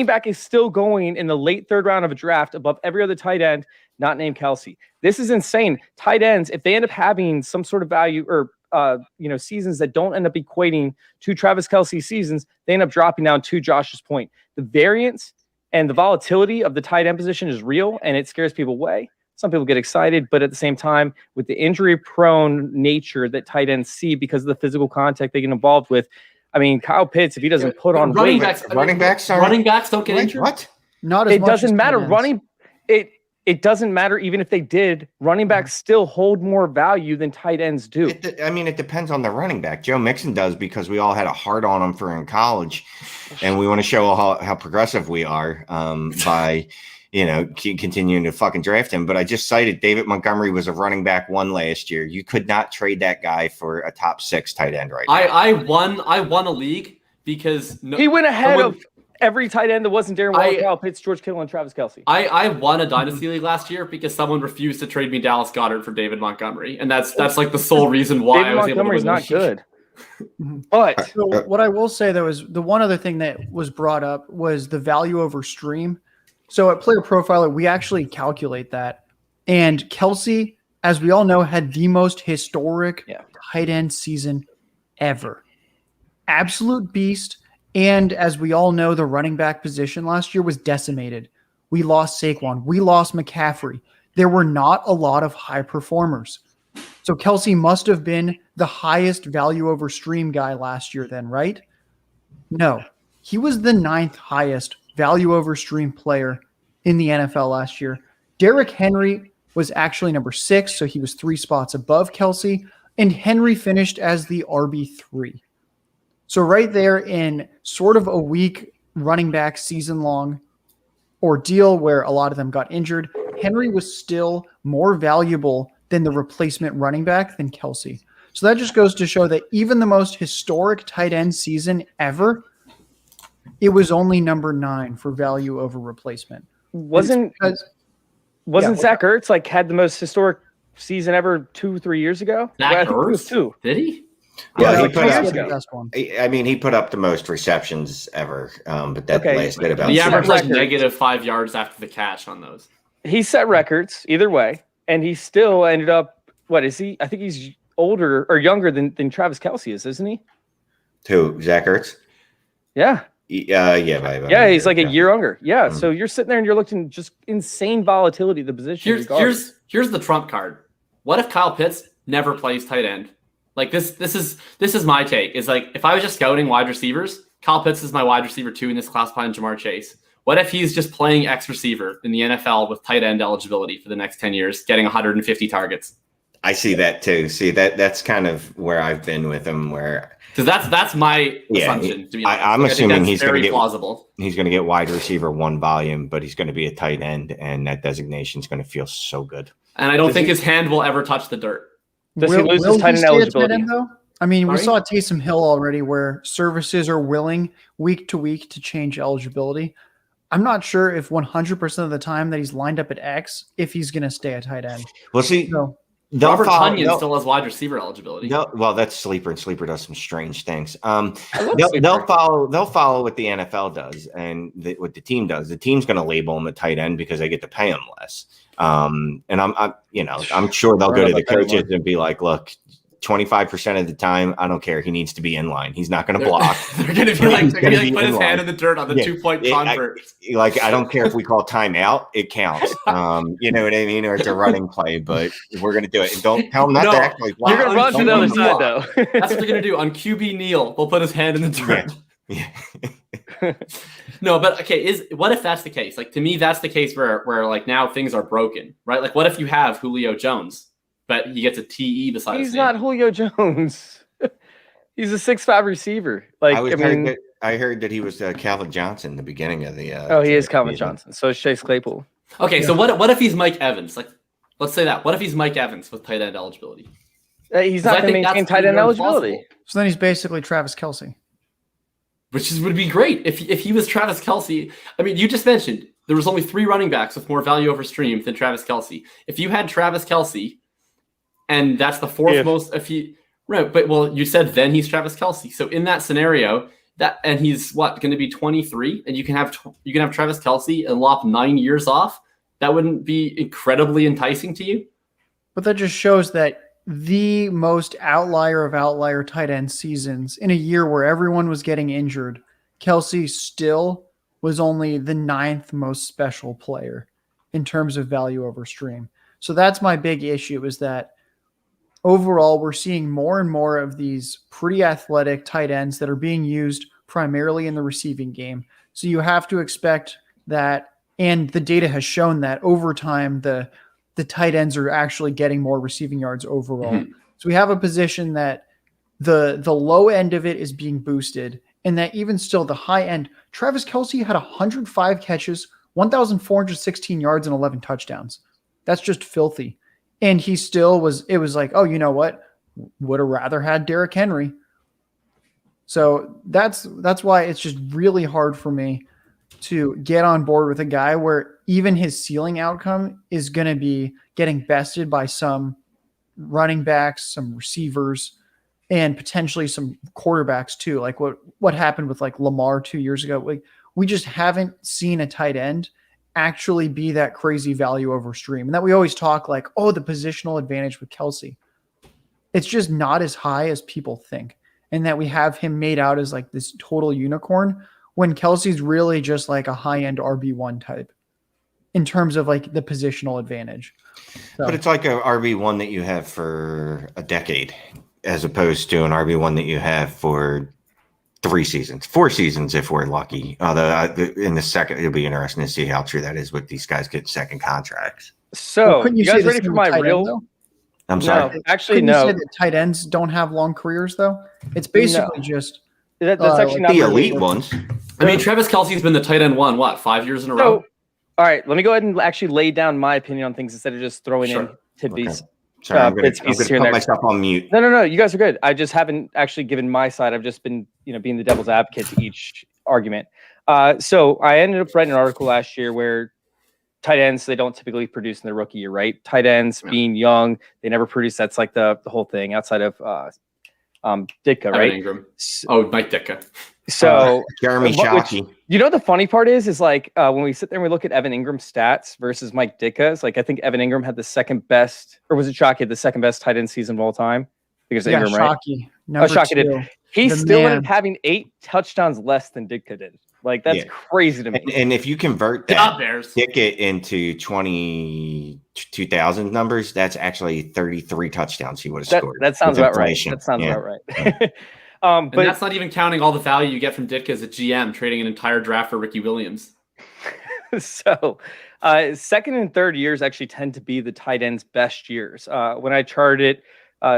back is still going in the late 3rd round of a draft above every other tight end not named Kelce. This is insane. Tight ends, if they end up having some sort of value or seasons that don't end up equating to Travis Kelce seasons, they end up dropping down to Josh's point. The variance and the volatility of the tight end position is real, and it scares people away. Some people get excited, but at the same time, with the injury-prone nature that tight ends see because of the physical contact they get involved with, I mean, Kyle Pitts, if he doesn't put on running backs don't get injured. What? Not as much. It doesn't matter. It doesn't matter even if they did. Running backs still hold more value than tight ends do. It depends on the running back. Joe Mixon does because we all had a hard on him for in college, and we want to show how progressive we are by continuing to fucking draft him. But I just cited David Montgomery was a running back 1 last year. You could not trade that guy for a top 6 tight end right now. I won a league because he went ahead of every tight end that wasn't Darren Waller, Kyle Pitts, George Kittle, and Travis Kelce. I won a dynasty league last year because someone refused to trade me Dallas Goedert for David Montgomery, and that's the sole reason why David I was Montgomery's able to win. not good. But so what I will say though is the one other thing that was brought up was the value over stream. So at Player Profiler, we actually calculate that, and Kelce, as we all know, had the most historic tight end season ever. Absolute beast. And as we all know, the running back position last year was decimated. We lost Saquon. We lost McCaffrey. There were not a lot of high performers. So Kelce must have been the highest value over stream guy last year then, right? No. He was the 9th highest value over stream player in the NFL last year. Derrick Henry was actually number 6, so he was 3 spots above Kelce, and Henry finished as the RB3. So right there in sort of a weak running back season-long ordeal where a lot of them got injured, Henry was still more valuable than the replacement running back than Kelce. So that just goes to show that even the most historic tight end season ever, it was only number 9 for value over replacement. Wasn't Zach Ertz like had the most historic season ever 2-3 years ago? Zach Well, Ertz? too. Did he? Yeah, he Kelce put was up. the best one. I mean, he put up the most receptions ever, but that Okay. lasted about. He Yeah, averaged like records. negative -5 yards after the catch on those. He set records either way, and he still ended up. What is he? I think he's older or younger than Travis Kelce is, isn't he? Who? Zach Ertz? Yeah, Yeah, yeah, he's like a year younger. Yeah, so you're sitting there and you're looking just insane volatility of the position. Here's the trump card. What if Kyle Pitts never plays tight end? Like this is my take. Is like if I was just scouting wide receivers, Kyle Pitts is my wide receiver 2 in this class behind Jamar Chase. What if he's just playing X receiver in the NFL with tight end eligibility for the next 10 years, getting 150 targets? I see that too. See that's kind of where I've been with him. Because that's my assumption. To be honest. I'm Like, I think assuming that's he's going to very get plausible. He's going to get wide receiver 1 volume, but he's going to be a tight end, and that designation is going to feel so good. And I don't think his hand will ever touch the dirt. Does he lose his will tight end stay a tight eligibility? end, though? I mean, we Sorry? saw Taysom Hill already where services are willing week to week to change eligibility. I'm not sure if 100% of the time that he's lined up at X, if he's going to stay a tight end. Well, see, So Robert Tonyan still has wide receiver eligibility. Well, that's Sleeper, and Sleeper does some strange things. love They'll Sleeper. follow what the NFL does and what the team does. The team's going to label him a tight end because they get to pay him less. And I'm sure they'll go to the coaches and be like, "Look, 25% of the time, I don't care. He needs to be in line. He's not going to block. They're going to be like, put his in hand in the dirt on the 2-point convert. I don't care if we call timeout, it counts. You know what I mean? Or it's a running play, but we're going to do it. And don't tell him not to actually block. You're gonna run to the other Don't side block. though. That's what they're going to do. On QB Neal, they'll put his hand in the dirt. Yeah. No, but okay, what if that's the case? Like to me, that's the case where like now things are broken, right? Like what if you have Julio Jones, but he gets a TE beside his He's name? not Julio Jones. He's a 6'5" receiver. Like I heard that he was Calvin Johnson in the beginning of the. he is Calvin Johnson. So is Chase Claypool. Okay, so what if he's Mike Evans? Like, let's say that. What if he's Mike Evans with tight end eligibility? He's not I going to think maintain that's tight end more eligibility. plausible. So then he's basically Travis Kelce. Which would be great if he was Travis Kelce. I mean, you just mentioned there was only 3 running backs with more value over stream than Travis Kelce. If you had Travis Kelce, and that's the 4th most, right? But well, you said then he's Travis Kelce. So in that scenario, and he's going to be 23, and you can have Travis Kelce and lop 9 years off. That wouldn't be incredibly enticing to you. But that just shows that the most outlier of outlier tight end seasons in a year where everyone was getting injured, Kelce still was only the 9th most special player in terms of value over stream. So that's my big issue, is that overall we're seeing more and more of these pretty athletic tight ends that are being used primarily in the receiving game. So you have to expect that, and the data has shown that over time, the tight ends are actually getting more receiving yards overall. Mm-hmm. So we have a position that the low end of it is being boosted, and that even still the high end, Travis Kelce had 105 catches, 1,416 yards, and 11 touchdowns. That's just filthy. And he still it was like, oh, you know what? Would have rather had Derrick Henry. So that's why it's just really hard for me to get on board with a guy where even his ceiling outcome is going to be getting bested by some running backs, some receivers, and potentially some quarterbacks too. Like what happened with like Lamar 2 years ago. Like we just haven't seen a tight end actually be that crazy value over stream. And that we always talk like, oh, the positional advantage with Kelce. It's just not as high as people think. And that we have him made out as like this total unicorn when Kelce's really just like a high-end RB1 type in terms of like the positional advantage. So, But it's like a RB1 that you have for a decade, as opposed to an RB1 that you have for 4 seasons if we're lucky. Although in the second, it'll be interesting to see how true that is with these guys getting second contracts. So, couldn't you say guys the ready same for with my tight end, real? though? I'm sorry. No, actually, Couldn't you no. say that tight ends don't have long careers, though? It's basically just That's actually not The really- elite ones. I mean, Travis Kelce's been the tight end 5 years in a row? So, all right, let me go ahead and actually lay down my opinion on things instead of just throwing in Sure. tidbits. Okay. Sorry, I'm going bits, to pieces put here and there. myself on mute. No. You guys are good. I just haven't actually given my side. I've just been, being the devil's advocate to each argument. So I ended up writing an article last year where tight ends, they don't typically produce in their rookie year, right? Tight ends being young, they never produce. That's like the whole thing outside of Ditka, right? Evan Ingram. Oh, Mike Ditka. So Jeremy Shockey. the funny part is like when we sit there and we look at Evan Ingram's stats versus Mike Ditka's, like I think Evan Ingram had the second best, or was it Shockey had the second best tight end season of all time? Because Ingram, right? Shockey. Number Shockey 2. did. He The still ended man. up having 8 touchdowns less than Ditka did. Like that's crazy to me. And if you convert Get that out, Bears. ticket into 2000 numbers, that's actually 33 touchdowns he would have scored. That sounds with about right. inflation. That sounds Yeah. about right. And But that's not even counting all the value you get from Ditka as a GM, trading an entire draft for Ricky Williams. so second and third years actually tend to be the tight end's best years. When I charted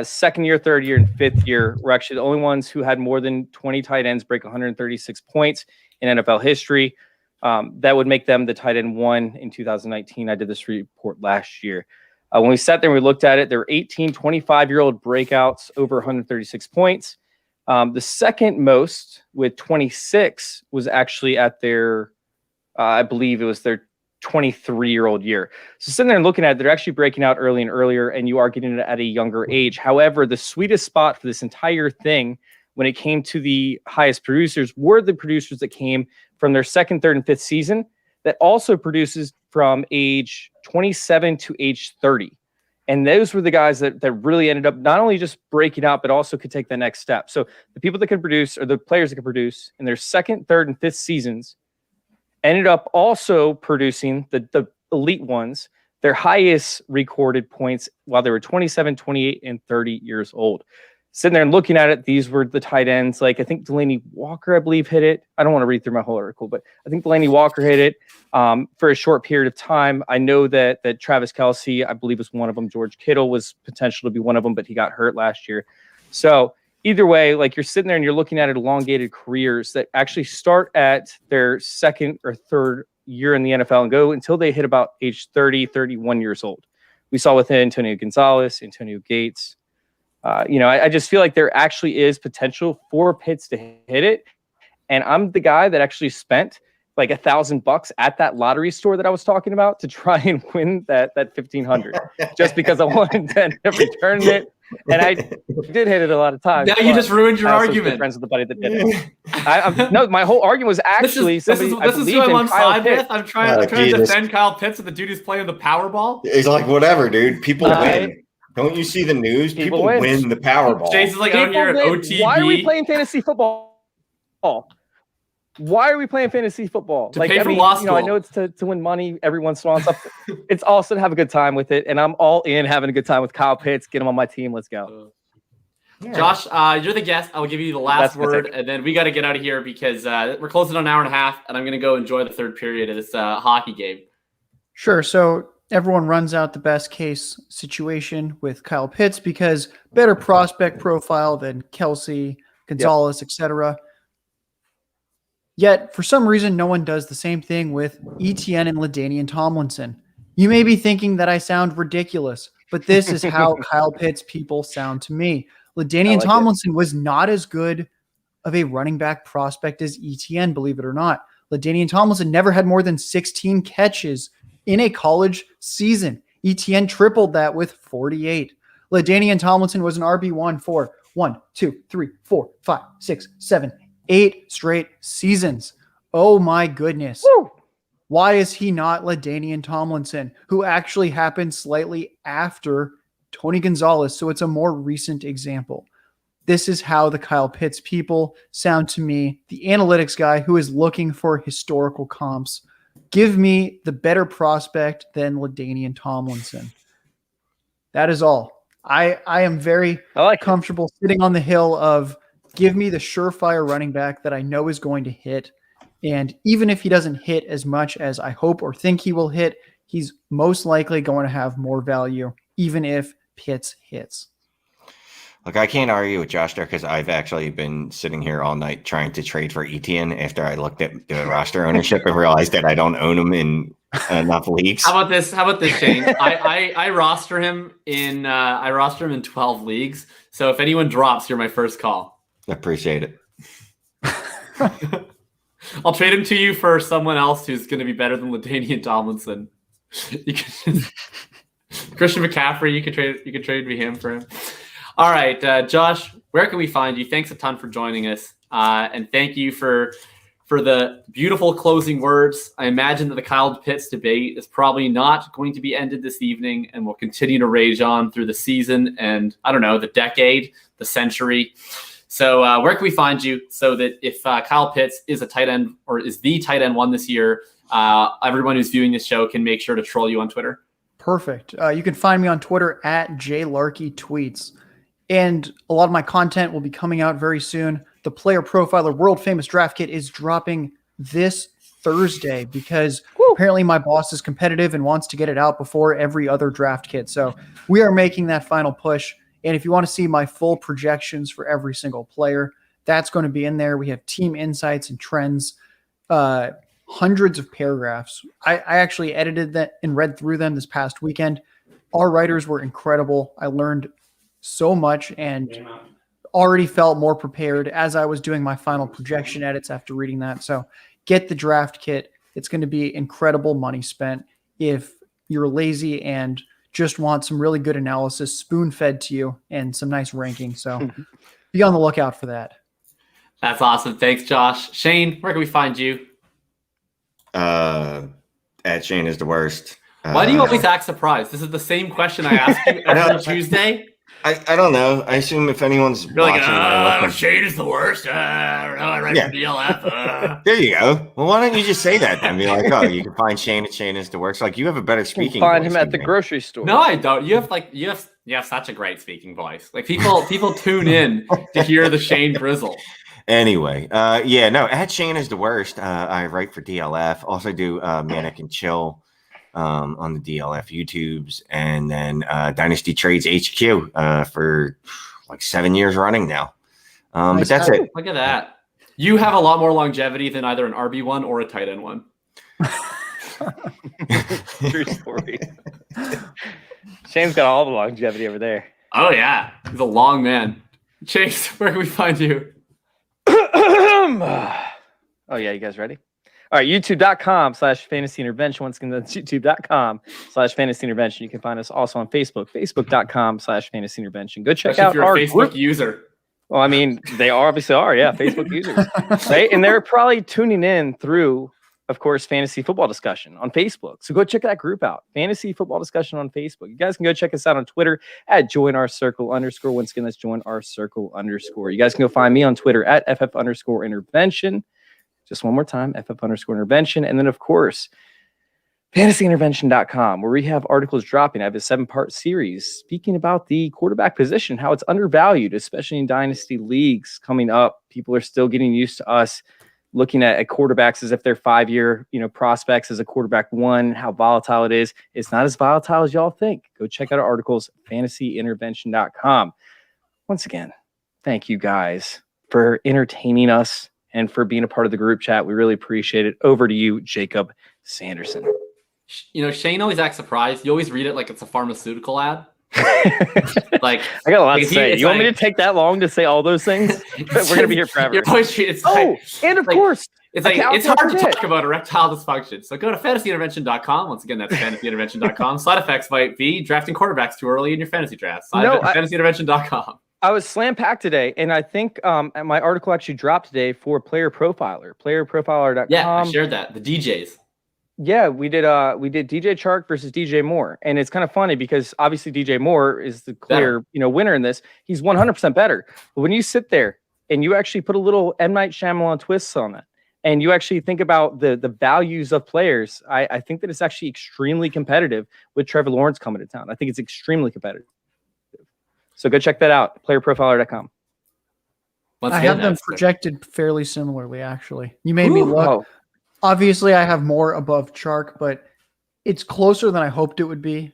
second year, third year, and fifth year were actually the only ones who had more than 20 tight ends break 136 points in NFL history. That would make them the tight end 1 in 2019. I did this report last year. When we sat there and we looked at it, there were 18 25-year-old breakouts over 136 points. The second most with 26 was actually at their, I believe it was their 23-year-old year. So sitting there and looking at it, they're actually breaking out early and earlier, and you are getting it at a younger age. However, the sweetest spot for this entire thing when it came to the highest producers were the producers that came from their second, third, and fifth season that also produces from age 27 to age 30. And those were the guys that really ended up not only just breaking out, but also could take the next step. So the people that could produce, or the players that could produce in their second, third, and fifth seasons ended up also producing the elite ones, their highest recorded points while they were 27, 28, and 30 years old. Sitting there and looking at it, these were the tight ends. Like I think Delaney Walker, I believe, hit it. I don't want to read through my whole article, but I think Delaney Walker hit it for a short period of time. I know that Travis Kelce, I believe, was one of them. George Kittle was potential to be one of them, but he got hurt last year. So either way, like you're sitting there and you're looking at elongated careers that actually start at their second or third year in the NFL and go until they hit about age 30, 31 years old. We saw with Antonio Gonzalez, Antonio Gates. I just feel like there actually is potential for Pitts to hit it. And I'm the guy that actually spent like $1,000 at that lottery store that I was talking about to try and win that 1,500 just because I wanted to end up returning it. And I did hit it a lot of times. Now you just ruined your argument. Friends with the buddy that did it. No, my whole argument was actually this is who I'm on side with. I'm trying to defend Kyle Pitts and the dude who's playing the Powerball. It's like whatever, dude. People win. Don't you see the news? People win the Powerball. Jason's like out here at OTB. Why are we playing fantasy football? Why are we playing fantasy football? To pay for law school. I know it's to win money every once in a while. It's also to have a good time with it, and I'm all in having a good time with Kyle Pitts. Get him on my team. Let's go. Josh, you're the guest. I'll give you the last word, and then we got to get out of here because we're closing on an hour and a half, and I'm going to go enjoy the third period of this hockey game. Sure. So everyone runs out the best case situation with Kyle Pitts because better prospect profile than Kelce, Gonzalez, etc. Yet, for some reason, no one does the same thing with ETN and LaDainian Tomlinson. You may be thinking that I sound ridiculous, but this is how Kyle Pitts people sound to me. LaDainian Tomlinson was not as good of a running back prospect as ETN, believe it or not. LaDainian Tomlinson never had more than 16 catches in a college season. ETN tripled that with 48. LaDainian Tomlinson was an RB1 for 1, 2, 3, 4, 5, 6, 7, 8 straight seasons. Oh my goodness. Woo! Why is he not LaDainian Tomlinson, who actually happened slightly after Tony Gonzalez? So it's a more recent example. This is how the Kyle Pitts people sound to me. The analytics guy who is looking for historical comps. Give me the better prospect than LaDainian Tomlinson. That is all. I am very comfortable sitting on the hill of Give me the surefire running back that I know is going to hit. And even if he doesn't hit as much as I hope or think he will hit, he's most likely going to have more value, even if Pitts hits. Look, I can't argue with Josh there because I've actually been sitting here all night trying to trade for Etienne after I looked at the roster ownership and realized that I don't own him in enough leagues. How about this, Shane? I roster him in 12 leagues. So if anyone drops, you're my first call. Appreciate it. I'll trade him to you for someone else who's going to be better than LaDainian Tomlinson. You can Christian McCaffrey. You could trade me him for him. All right, Josh, where can we find you? Thanks a ton for joining us, and thank you for the beautiful closing words. I imagine that the Kyle Pitts debate is probably not going to be ended this evening, and will continue to rage on through the season and I don't know, the decade, the century. So where can we find you so that if Kyle Pitts is a tight end or is the tight end one this year, everyone who's viewing this show can make sure to troll you on Twitter? Perfect. You can find me on Twitter at JLarkyTweets. And a lot of my content will be coming out very soon. The Player Profiler World Famous Draft Kit is dropping this Thursday because apparently my boss is competitive and wants to get it out before every other draft kit. So we are making that final push. And if you want to see my full projections for every single player, that's going to be in there. We have team insights and trends, hundreds of paragraphs. I actually edited that and read through them this past weekend. Our writers were incredible. I learned so much and already felt more prepared as I was doing my final projection edits after reading that. So get the draft kit. It's going to be incredible money spent if you're lazy and just want some really good analysis spoon-fed to you and some nice ranking. So be on the lookout for that. That's awesome. Thanks, Josh. Shane, where can we find you? At Shane is the worst. Why do you always act surprised? This is the same question I ask you every Tuesday. I don't know. I assume if anyone's You're watching, like, Shane is the worst. I don't know. I write for DLF. There you go. Well, why don't you just say that then? Be like, oh, you can find Shane at Shane is the worst. Like, you have a better speaking find voice him at than the me. grocery store. No, I don't. You have such a great speaking voice. Like people tune in to hear the Shane Grizzle. Anyway, at Shane is the worst. I write for DLF. Also do Manic and Chill on the DLF YouTubes, and then Dynasty Trades HQ for like 7 years running now. But that's it. Look at that. You have a lot more longevity than either an RB1 or a tight end one. True story. Shane's got all the longevity over there. Oh yeah, he's a long man. Chase, where can we find you? Oh yeah, you guys ready? All right, youtube.com/fantasy intervention. Once again, that's youtube.com/fantasy intervention. You can find us also on Facebook, facebook.com/fantasy intervention. Go check out if you're our a Facebook group. user. Well, I mean, they obviously are, yeah, Facebook users, right? And they're probably tuning in through, of course, fantasy football discussion on Facebook. So go check that group out, fantasy football discussion on Facebook. You guys can go check us out on Twitter at @joinourcircle_. Once again, that's joinourcircle_. You guys can go find me on Twitter at @FF_intervention. Just one more time, FF_intervention. And then, of course, fantasyintervention.com, where we have articles dropping. I have a 7-part series speaking about the quarterback position, how it's undervalued, especially in dynasty leagues coming up. People are still getting used to us looking at quarterbacks as if they're 5-year, prospects as a quarterback one, how volatile it is. It's not as volatile as y'all think. Go check out our articles, fantasyintervention.com. Once again, thank you guys for entertaining us and for being a part of the group chat. We really appreciate it. Over to you, Jakob Sanderson. Shane always acts surprised. You always read it like it's a pharmaceutical ad. Like I got a lot to say. You want me to take that long to say all those things? We're gonna be here forever. And of course, it's hard to talk about erectile dysfunction. So go to fantasyintervention.com. Once again, that's fantasyintervention.com. Side effects might be drafting quarterbacks too early in your fantasy drafts. Fantasyintervention.com. I was slam packed today, and I think my article actually dropped today for Player Profiler, playerprofiler.com. Yeah, I shared that. The DJs. Yeah, we did DJ Chark versus DJ Moore. And it's kind of funny because obviously DJ Moore is the clear, winner in this. He's 100% better. But when you sit there and you actually put a little M. Night Shyamalan twist on it, and you actually think about the values of players, I think that it's actually extremely competitive with Trevor Lawrence coming to town. I think it's extremely competitive. So go check that out, playerprofiler.com. Once I again, have them that's projected fairly similarly, actually. You made me look. Oh, Obviously, I have more above Chark, but it's closer than I hoped it would be.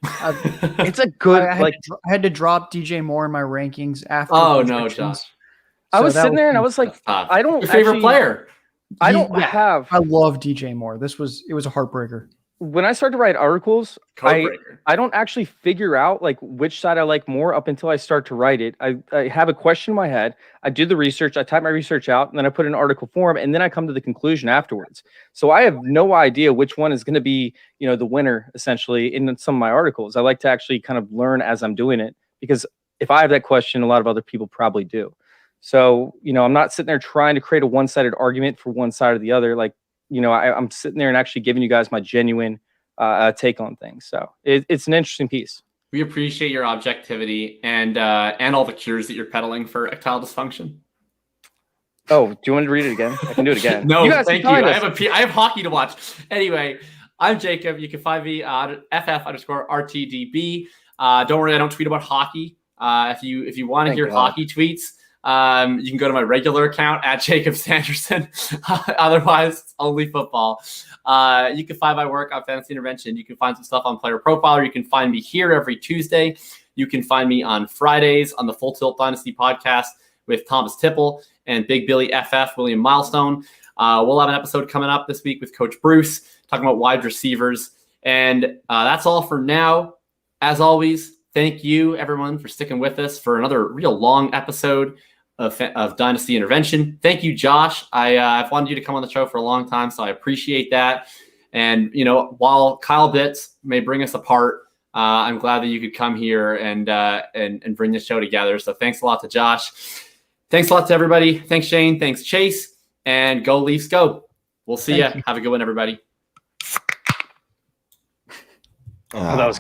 it's a good I had to drop DJ Moore in my rankings after. Oh no, projections. Josh. I So was that sitting there and I was like, That's tough. I don't Your favorite actually- player. I don't Yeah. have. I love DJ Moore. It was a heartbreaker. When I start to write articles, Codebreaker. I don't actually figure out like which side I like more up until I start to write it. I have a question in my head. I do the research. I type my research out, and then I put it in article form, and then I come to the conclusion afterwards. So I have no idea which one is going to be, the winner essentially in some of my articles. I like to actually kind of learn as I'm doing it, because if I have that question, a lot of other people probably do. So, I'm not sitting there trying to create a one-sided argument for one side or the other. Like, I'm sitting there and actually giving you guys my genuine take on things. So it's an interesting piece. We appreciate your objectivity and all the cures that you're peddling for erectile dysfunction. Oh, do you want to read it again? I can do it again. No, guys thank you. can find I us. have hockey to watch. Anyway, I'm Jacob. You can find me on FF_RTDB. Don't worry, I don't tweet about hockey. If you want to Thank hear God. hockey tweets, you can go to my regular account at Jakob Sanderson. Otherwise, it's only football. You can find my work on Dynasty Intervention. You can find some stuff on Player Profiler. You can find me here every Tuesday. You can find me on Fridays on the Full Tilt Dynasty podcast with Thomas Tipple and Big Billy FF, William Milestone. We'll have an episode coming up this week with Coach Bruce talking about wide receivers. And that's all for now. As always, thank you, everyone, for sticking with us for another real long episode of Dynasty Intervention. Thank you, Josh. I've wanted you to come on the show for a long time, so I appreciate that. And, while Kyle Bitts may bring us apart, I'm glad that you could come here and bring the show together. So thanks a lot to Josh. Thanks a lot to everybody. Thanks, Shane. Thanks, Chase. And go Leafs, go. We'll see you. Have a good one, everybody. That was